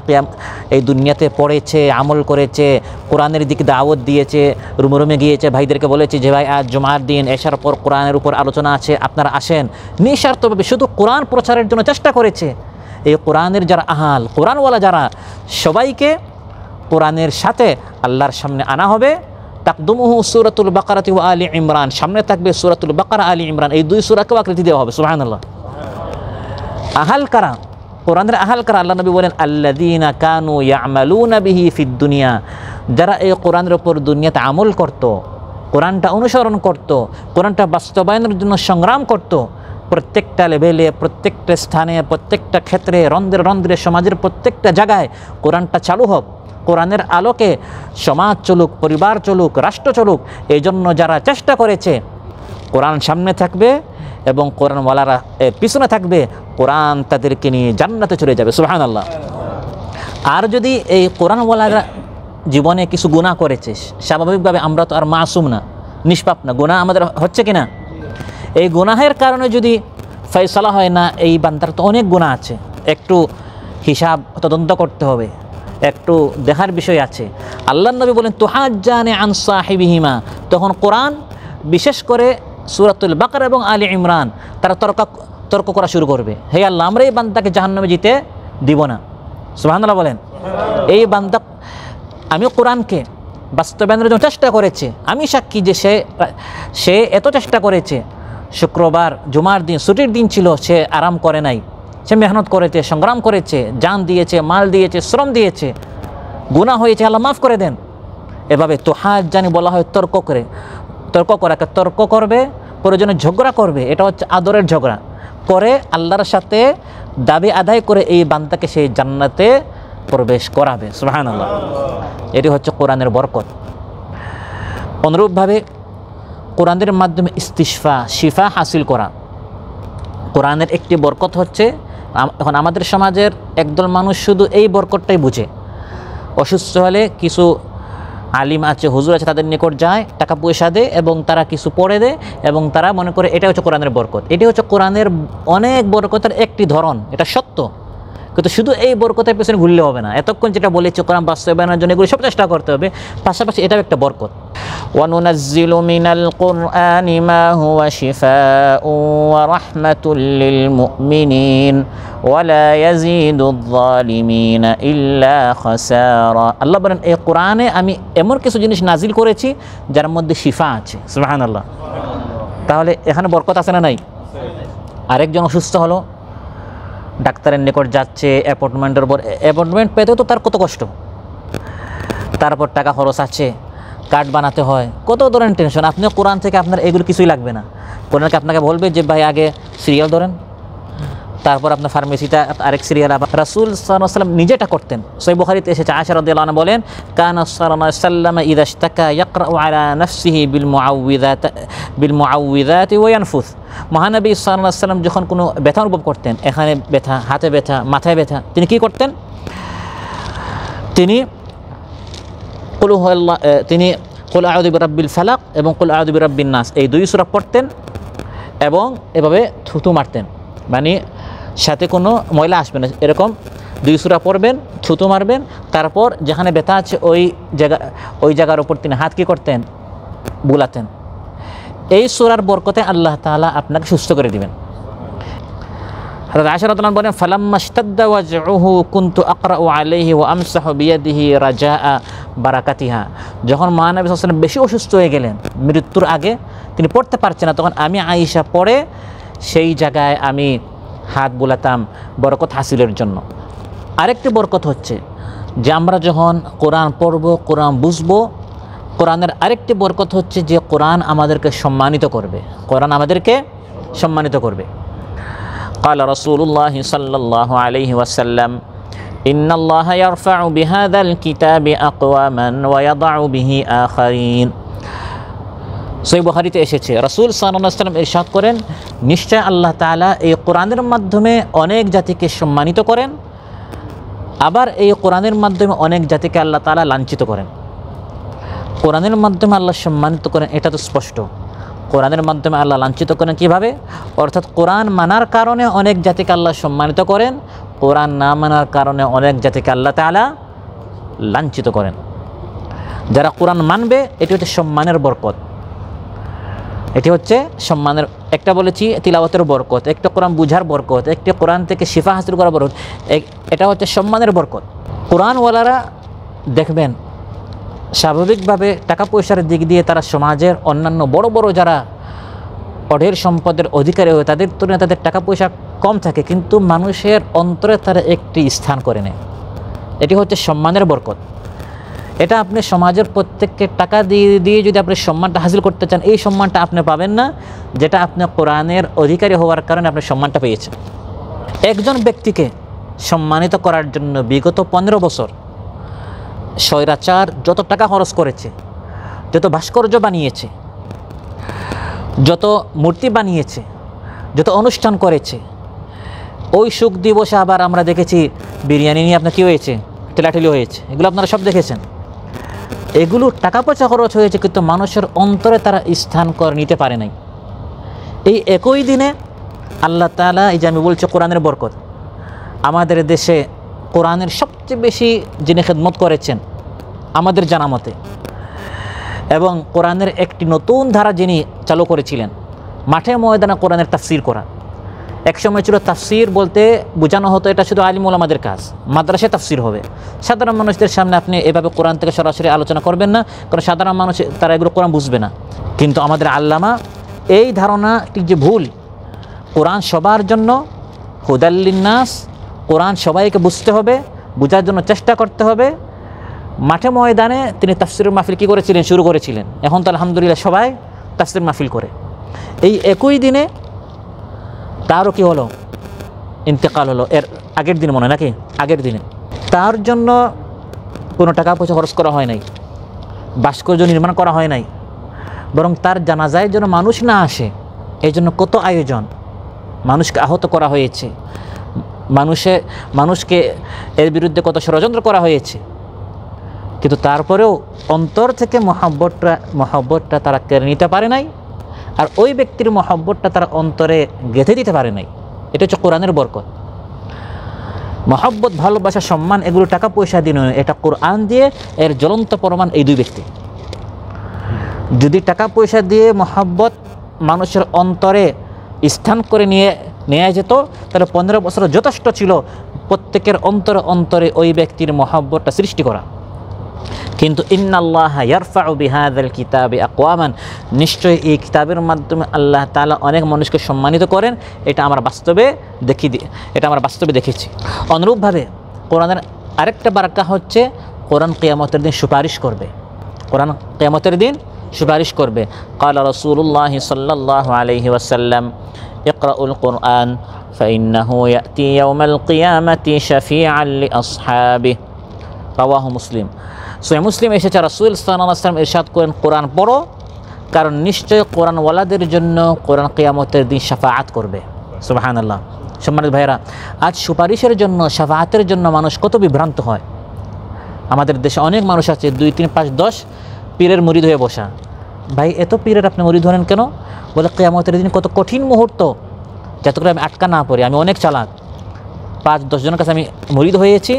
এই দুনিয়াতে পড়েছে, আমল করেছে, কোরআনের দিকে দাওয়াত দিয়েছে, রুমে রুমে গিয়েছে, ভাইদেরকে বলেছে যে ভাই আজ জুমার দিন এশার পর কোরআনের উপর আলোচনা আছে, আপনারা আসেন, নিঃস্বার্থভাবে শুধু কোরআন প্রচারের জন্য চেষ্টা করেছে। এই কোরআনের যারা আহাল, কোরআনওয়ালা যারা, সবাইকে কোরআনের সাথে আল্লাহর সামনে আনা হবে। তাকদুমুহু সূরাতুল বাকারাতি ওয়া আলি ইমরান, সামনে থাকবে সূরাতুল বাকারা, আলি ইমরান, এই দুই সূরাকেও আকৃতি দেওয়া হবে। সুবহানাল্লাহ। আহাল কারা? কোরআনের আহাল কারা? আল্লাহ নবী বলেন আল্লাযীনা কানু ইয়ামালুনা বিহি ফিদ দুনিয়া, যারা এই কোরআনের উপর দুনিয়াতে আমল করত, কোরআনটা অনুসরণ করত, কোরআনটা বাস্তবায়নের জন্য সংগ্রাম করত, প্রত্যেকটা লেভেলে, প্রত্যেকটা স্থানে, প্রত্যেকটা ক্ষেত্রে, রন্ধ্রে রন্ধ্রে, সমাজের প্রত্যেকটা জায়গায় কোরআনটা চালু হোক, কোরআনের আলোকে সমাজ চলুক, পরিবার চলুক, রাষ্ট্র চলুক, এই জন্য যারা চেষ্টা করেছে, কোরআন সামনে থাকবে এবং কোরআনওয়ালারা পিছনে থাকবে, কোরআন তাদেরকে নিয়ে জান্নাতে চলে যাবে। সুবহানাল্লাহ। আর যদি এই কোরআনওয়ালারা জীবনে কিছু গুনাহ করেছে, স্বাভাবিকভাবে আমরা তো আর মাসুম না, নিষ্পাপ না, গুনাহ আমাদের হচ্ছে কিনা, এই গুনাহের কারণে যদি ফয়সালা হয় না, এই বান্দার তো অনেক গুনাহ আছে, একটু হিসাব তদন্ত করতে হবে, একটু দেখার বিষয় আছে। আল্লাহর নবী বলেন তুহাজ্জানে আন সাহিবিহিমা, তখন কোরআন বিশেষ করে সূরাতুল বাকারা এবং আলী ইমরান তারা তর্ক করা শুরু করবে, হে আল্লাহ আমরা এই বান্দাকে জাহান্নামে যেতে দিব না। সুবহানাল্লাহ বলেন। এই বান্দা, আমি কোরআনকে বাস্তবায়নের জন্য চেষ্টা করেছে, আমি সাক্ষী যে সে এত চেষ্টা করেছে, শুক্রবার জুমার দিন ছুটির দিন ছিল, সে আরাম করে নাই, সে মেহনত করেছে, সংগ্রাম করেছে, জান দিয়েছে, মাল দিয়েছে, শ্রম দিয়েছে, গুনাহ হয়েছে, আল্লাহ মাফ করে দেন। এভাবে তুহাজ্জানি বলা হয় তর্ক করাকে, তর্ক করবে, প্রয়োজনে ঝগড়া করবে, এটা হচ্ছে আদরের ঝগড়া করে আল্লাহর সাথে দাবি আদায় করে এই বান্দাকে সেই জান্নাতে প্রবেশ করাবে। সুবহানাল্লাহ। এটি হচ্ছে কোরআনের বরকত। অনুরূপভাবে কোরআনের মাধ্যমে ইস্তিশফা, শিফা হাসিল করা কোরআনের একটি বরকত হচ্ছে। এখন আমাদের সমাজের একদল মানুষ শুধু এই বরকতটাই বুঝে, অসুস্থ হলে কিছু আলিম আছে, হুজুর আছে, তাদের নিকট যায়, টাকা পয়সা দেয় এবং তারা কিছু পড়ে দেয় এবং তারা মনে করে এটা হচ্ছে কোরআনের বরকত। এটি হচ্ছে কোরআনের অনেক বরকতের একটি ধরন, এটা সত্য, কিন্তু শুধু এই বরকতের পেছনে ঘুরলে হবে না। এতক্ষণ যেটা বলেছি কোরআন বাস্তবায়নের জন্য এগুলো সব চেষ্টা করতে হবে, পাশাপাশি এটাও একটা বরকত। وَنُنَزِّلُ مِنَ الْقُرْآنِ مَا هُوَ شِفَاءٌ وَرَحْمَةٌ لِّلْمُؤْمِنِينَ وَلَا يَزِيدُ الظَّالِمِينَ إِلَّا خَسَارًا। আল্লাহ বলেন এই কোরআনে আমি এমন কিছু জিনিস নাজিল করেছি যার মধ্যে শিফা আছে। সুবহানাল্লাহ। তাহলে এখানে বরকত আছে না নাই? আরেকজন অসুস্থ হলো, ডাক্তারের নিকট যাচ্ছে, অ্যাপয়েন্টমেন্টের উপর অ্যাপয়েন্টমেন্ট পেতে তো তার কত কষ্ট, তারপর টাকা খরচ আছে, কার্ড বানাতে হয়, কত ধরনের টেনশন। আপনি কোরআন থেকে আপনার এগুলো কিছুই লাগবে না। কোরআনকে আপনাকে বলবে যে ভাই আগে সিরিয়াল ধরেন, তারপর আপনার ফার্মেসিটা আরেক সিরিয়াল। রাসূল সাল্লাল্লাহু আলাইহি ওয়াসাল্লাম নিজেটা করতেন। সহিহ বুখারীতে এসেছে, আয়েশা রাদিয়াল্লাহু আনহা বলেন কানা সাল্লাল্লাহু আলাইহি ওয়াসাল্লাম ইযা ইশতাকা ইয়াকরাউ আলা নাফসিহি বিল মুআউযিযাতি ওয়া ইয়ানফুস। মহানবী সাল্লাল্লাহু আলাইহি ওয়াসাল্লাম যখন কোনো ব্যথা অনুভব করতেন, এখানে ব্যথা, হাতে ব্যথা, মাথায় ব্যথা, তিনি কি করতেন? তিনি কুল আউযু বিরাব্বিল ফালাক এবং কুল আউযু বিরাব্বিন নাস, এই দুই সূরা পড়তেন এবং এভাবে থুতু মারতেন, মানে সাথে কোনো ময়লা আসবে না, এরকম দুই সূরা পড়বেন, থুতু মারবেন, তারপর যেখানে ব্যথা আছে ওই জায়গার উপর তিনি হাত কি করতেন? বুলাতেন। এই সূরার বরকতে আল্লাহ তাআলা আপনাকে সুস্থ করে দিবেন। হযরত আয়েশা রাদিয়াল্লাহু আনহা বলেন ফালাম্মা ইশতাদ্দা ওয়াজউহু কুনতু আকরাউ আলাইহি ওয়া আমসাহু বিয়াদিহি রাজাআ বারাকাতিহা। যখন মহানবী সাল্লাল্লাহু আলাইহি ওয়াসাল্লাম বেশি অসুস্থ হয়ে গেলেন, মৃত্যুর আগে, তিনি পড়তে পারছেন না, তখন আমি আয়েশা পড়ে সেই জায়গায় আমি হাত বুলাতাম বরকত হাসিলের জন্য। আরেকটি বরকত হচ্ছে যে আমরা যখন কোরআন পড়ব, কোরআন বুঝবো, কোরআনের আরেকটি বরকত হচ্ছে যে কোরআন আমাদেরকে সম্মানিত করবে, কোরআন আমাদেরকে সম্মানিত করবে। قال رسول الله صلى الله عليه وسلم إن الله يرفع بهذا الكتاب أقواما ويضع به آخرين। সহিহ বুখারীতে এসেছে, রাসূল সাল্লাল্লাহু আলাইহি ওয়াসাল্লাম ইরশাদ করেন, নিশ্চয় আল্লাহ তাআলা এই কোরআনের মাধ্যমে অনেক জাতিকে সম্মানিত করেন, আবার এই কোরআনের মাধ্যমে অনেক জাতিকে আল্লাহ তাআলা লাঞ্ছিত করেন। কোরআনের মাধ্যমে আল্লাহ সম্মানিত করেন, এটা তো স্পষ্ট। কোরআনের মাধ্যমে আল্লাহ লাঞ্ছিত করেন কীভাবে? অর্থাৎ কোরআন মানার কারণে অনেক জাতিকে আল্লাহ সম্মানিত করেন, কোরআন না মানার কারণে অনেক জাতিকে আল্লাহ তাআলা লাঞ্ছিত করেন। যারা কোরআন মানবে এটি হচ্ছে সম্মানের বরকত, এটি হচ্ছে সম্মানের, একটা বলেছি তিলাওয়াতের বরকত, একটা কোরআন বুঝার বরকত, একটা কোরআন থেকে শিফা হাসিল করার বরকত, এটা হচ্ছে সম্মানের বরকত। কোরআনওয়ালারা দেখবেন স্বাভাবিকভাবে টাকা পয়সার দিক দিয়ে তারা সমাজের অন্যান্য বড় বড় যারা অঢের সম্পদের অধিকারী হয় তাদের তুলনায় তাদের টাকা পয়সা কম থাকে, কিন্তু মানুষের অন্তরে তারা একটি স্থান করে নেয়। এটি হচ্ছে সম্মানের বরকত। এটা আপনি সমাজের প্রত্যেককে টাকা দিয়ে যদি আপনি সম্মানটা হাসিল করতে চান, এই সম্মানটা আপনি পাবেন না যেটা আপনি কোরআনের অধিকারী হওয়ার কারণে আপনি সম্মানটা পেয়েছেন। একজন ব্যক্তিকে সম্মানিত করার জন্য বিগত 15 বছর স্বৈরাচার যত টাকা খরচ করেছে, যত ভাস্কর্য বানিয়েছে, যত মূর্তি বানিয়েছে, যত অনুষ্ঠান করেছে, ওই সুখ দিবসে আবার আমরা দেখেছি বিরিয়ানি নিয়ে আপনার কী হয়েছে, ঠেলাঠেলি হয়েছে, এগুলো আপনারা সব দেখেছেন। এগুলো টাকা পয়সা খরচ হয়েছে, কিন্তু মানুষের অন্তরে তারা স্থান করে নিতে পারে নাই। এই একই দিনে আল্লাহ তাআলা, এই যে আমি বলছি কোরআনের বরকত, আমাদের দেশে কোরআনের সবচেয়ে বেশি যিনি খেদমত করেছেন আমাদের জানা মতে, এবং কোরআনের একটি নতুন ধারা যিনি চালু করেছিলেন, মাঠে ময়দানে কোরআনের তাফসির করা। একসময় ছিল তাফসির বলতে বোঝানো হতো এটা শুধু আলিম ওলামাদের কাজ, মাদ্রাসায় তাফসির হবে, সাধারণ মানুষদের সামনে আপনি এভাবে কোরআন থেকে সরাসরি আলোচনা করবেন না, কারণ সাধারণ মানুষ তারা এগুলো কোরআন বুঝবে না। কিন্তু আমাদের আল্লামা এই ধারণাটি যে ভুল, কোরআন সবার জন্য, হুদাল্লিন্নাস, কোরআন সবাইকে বুঝতে হবে, বোঝার জন্য চেষ্টা করতে হবে। মাঠে ময়দানে তিনি তাফসিরের মাহফিল কী করেছিলেন, শুরু করেছিলেন। এখন তো আলহামদুলিল্লাহ সবাই তাফসির মাহফিল করে। এই একই দিনে তারও কি হলো, ইন্তেকাল হলো, এর আগের দিন মনে নাকি, আগের দিনে। তার জন্য কোনো টাকা পয়সা খরচ করা হয় নাই, ভাস্কর্য নির্মাণ করা হয় নাই, বরং তার জানাজায় যেন মানুষ না আসে এই জন্য কত আয়োজন, মানুষকে আহত করা হয়েছে, মানুষকে এর বিরুদ্ধে কত ষড়যন্ত্র করা হয়েছে। কিন্তু তারপরেও অন্তর থেকে মহব্বতটা তারা কেড়ে নিতে পারে নাই, আর ওই ব্যক্তির মহব্বতটা তারা অন্তরে গেঁথে দিতে পারে নাই। এটা হচ্ছে কোরআনের বরকত। মহব্বত, ভালোবাসা, সম্মান এগুলো টাকা পয়সা দিয়ে নয়, এটা কোরআন দিয়ে এর জ্বলন্ত প্রমাণ এই দুই ব্যক্তি। যদি টাকা পয়সা দিয়ে মহব্বত মানুষের অন্তরে স্থান করে নেওয়া যেত, তাহলে 15 বছর যথেষ্ট ছিল প্রত্যেকের অন্তরে অন্তরে ওই ব্যক্তির মহব্বতটা সৃষ্টি করা। কিন্তু ইন্নাল্লাহা ইয়ারফাউ বিহাযাল কিতাবি আকওয়ামান, নিশ্চয়ই এই কিতাবের মাধ্যমে আল্লাহ তাআলা অনেক মানুষকে সম্মানিত করেন। এটা আমরা বাস্তবে দেখেছি। অনুরূপভাবে কোরআনের আরেকটা বারাকা হচ্ছে কোরআন কিয়ামতের দিন সুপারিশ করবে। কোরআন কিয়ামতের দিন সুপারিশ করবে। ক্বালা রাসূলুল্লাহ সাল্লাল্লাহু আলাইহি ওয়াসাল্লাম ইকরাউল কুরআন ফাইন্নাহু ইয়াতি ইয়াউমাল কিয়ামাতি শাফিআন লিআসহাবিহি, রাওয়াহু মুসলিম। সহিহ মুসলিম এসেছে রাসূল সাল্লাল্লাহু আলাইহি ওয়াসাল্লাম ইরশাদ করেন, কোরআন পড়ো, কারণ নিশ্চয় কোরআনওয়ালাদের জন্য কোরআন কিয়ামতের দিন শাফাআত করবে। সুবহানাল্লাহ। সম্মানিত ভাইরা, আজ সুপারিশের জন্য, শাফাআতের জন্য মানুষ কত বিভ্রান্ত হয়। আমাদের দেশে অনেক মানুষ আছে 2, 3, 5, 10 পীরের মুরিদ হয়ে বসা। ভাই, এত পীরের আপনি মুরিদ হলেন কেন? বলে কিয়ামতের দিন কত কঠিন মুহূর্ত, যাতে করে আমি আটকা না পড়ি। আমি অনেক চালাক, 5-10 জনের কাছে আমি মুরিদ হয়েছি,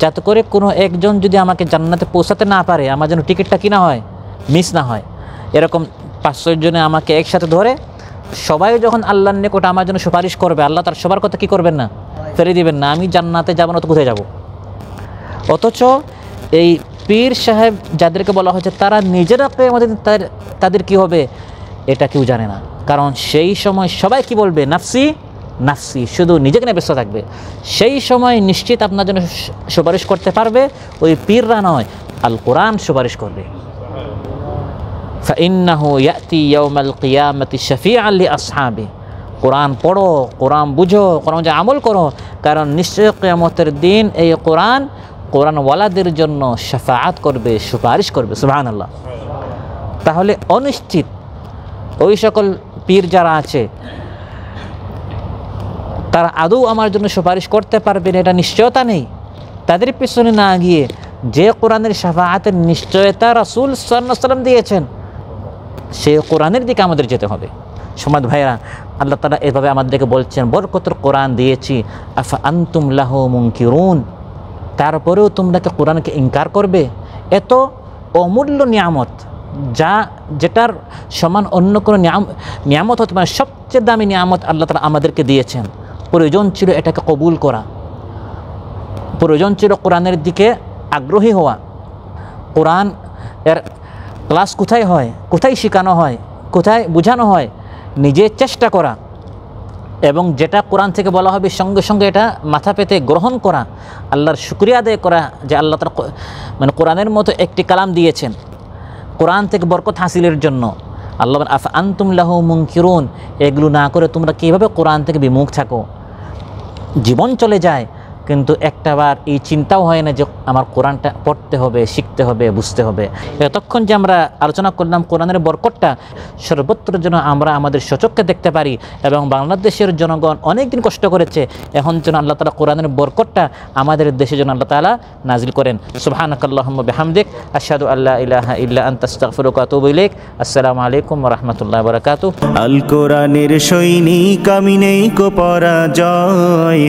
যাতে করে কোনো একজন যদি আমাকে জান্নাতে পৌঁছাতে না পারে, আমার যেন টিকিটটা কিনা হয়, মিস না হয়। এরকম 5-6 জনে আমাকে একসাথে ধরে সবাই যখন আল্লাহর নিকট আমার জন্য সুপারিশ করবে, আল্লাহ তার সবার কথা কি করবেন না, ফেলে দিবেন না। আমি জান্নাতে যাব না তো কোথায় যাব? অথচ এই পীর সাহেব যাদেরকে বলা হয়েছে তারা নিজেরা আমাদের তাদের কি হবে এটা কেউ জানে না। কারণ সেই সময় সবাই কি বলবে, নাফসি নাফসি, শুধু নিজেকে নিয়ে ব্যস্ত থাকবে। সেই সময় নিশ্চিত আপনার জন্য সুপারিশ করতে পারবে ওই পীররা নয়, আল কোরআন সুপারিশ করবে। ফাইন্নাহু ইয়াতি ইয়াউমাল কিয়ামাতি শাফিআন লিআসহাবিহি, কোরআন পড়ো, কোরআন বুঝো, কোরআন যে আমল করো, কারণ নিশ্চয় কিয়ামতের দিন এই কোরআনওয়ালাদের জন্য শাফাআত করবে, সুপারিশ করবে। সুবহানাল্লাহ। তাহলে অনিশ্চিত ওই সকল পীর যারা আছে তারা আদৌ আমার জন্য সুপারিশ করতে পারবেন এটা নিশ্চয়তা নেই। তাদের পিছনে না গিয়ে যে কোরআনের শাফাআতের নিশ্চয়তা রাসূল সাল্লাল্লাহু আলাইহি ওয়াসাল্লাম দিয়েছেন, সে কোরআনের দিকে আমাদের যেতে হবে। সমাজ ভাইরা, আল্লাহ তাআলা এভাবে আমাদেরকে বলছেন, বরকতের কোরআন দিয়েছি, আফা আনতুম লাহু মুনকিরুন, তারপরেও তোমরা কি কোরআনকে ইনকার করবে? এত অমূল্য নিয়ামত, যেটার সমান অন্য কোনো নিয়ামত হতে পারে, সবচেয়ে দামি নিয়ামত আল্লাহ তাআলা আমাদেরকে দিয়েছেন। প্রয়োজন ছিল এটাকে কবুল করা, প্রয়োজন ছিল কোরআনের দিকে আগ্রহী হওয়া। কোরআন এর ক্লাস কোথায় হয়, কোথায় শেখানো হয়, কোথায় বোঝানো হয়, নিজে চেষ্টা করা এবং যেটা কোরআন থেকে বলা হবে সঙ্গে সঙ্গে এটা মাথা পেতে গ্রহণ করা, আল্লাহর শুকরিয়া আদায় করা যে আল্লাহ তাআলা মানে কোরআনের মতো একটি কালাম দিয়েছেন কোরআন থেকে বরকত হাসিলের জন্য। আল্লাহ আফা আনতুম লাহু মুনকিরুন, এগুলো না করে তোমরা কীভাবে কোরআন থেকে বিমুখ থাকো? জীবন চলে যায় কিন্তু একটাবার এই চিন্তাও হয় না যে আমার কোরআনটা পড়তে হবে, শিখতে হবে, বুঝতে হবে। এতক্ষণ যে আমরা আলোচনা করলাম কোরআনের বরকতটা, সর্বত্র যেন আমরা আমাদের স্বচক্ষে দেখতে পারি এবং বাংলাদেশের জনগণ অনেক দিন কষ্ট করেছে, এখন যেন আল্লাহ তাআলা কোরআনের বরকতটা আমাদের দেশে যেন আল্লাহ তাআলা নাজিল করেন। সুবহানাকাল্লাহুম্মা বিহামদিক, আশহাদু আল্লা ইলাহা ইল্লা আনতা আস্তাগফিরুকা ওয়া আতুবু ইলাইক। আসসালামু আলাইকুম ওয়া রাহমাতুল্লাহি ওয়া বারাকাতুহু। আল কোরআনের সৈনিক আমি নেই কো পরাজয়,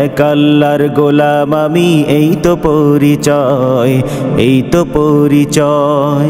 এক আল্লাহর গোলাম আমি, এই তো পরিচয়, এই তো পরিচয়।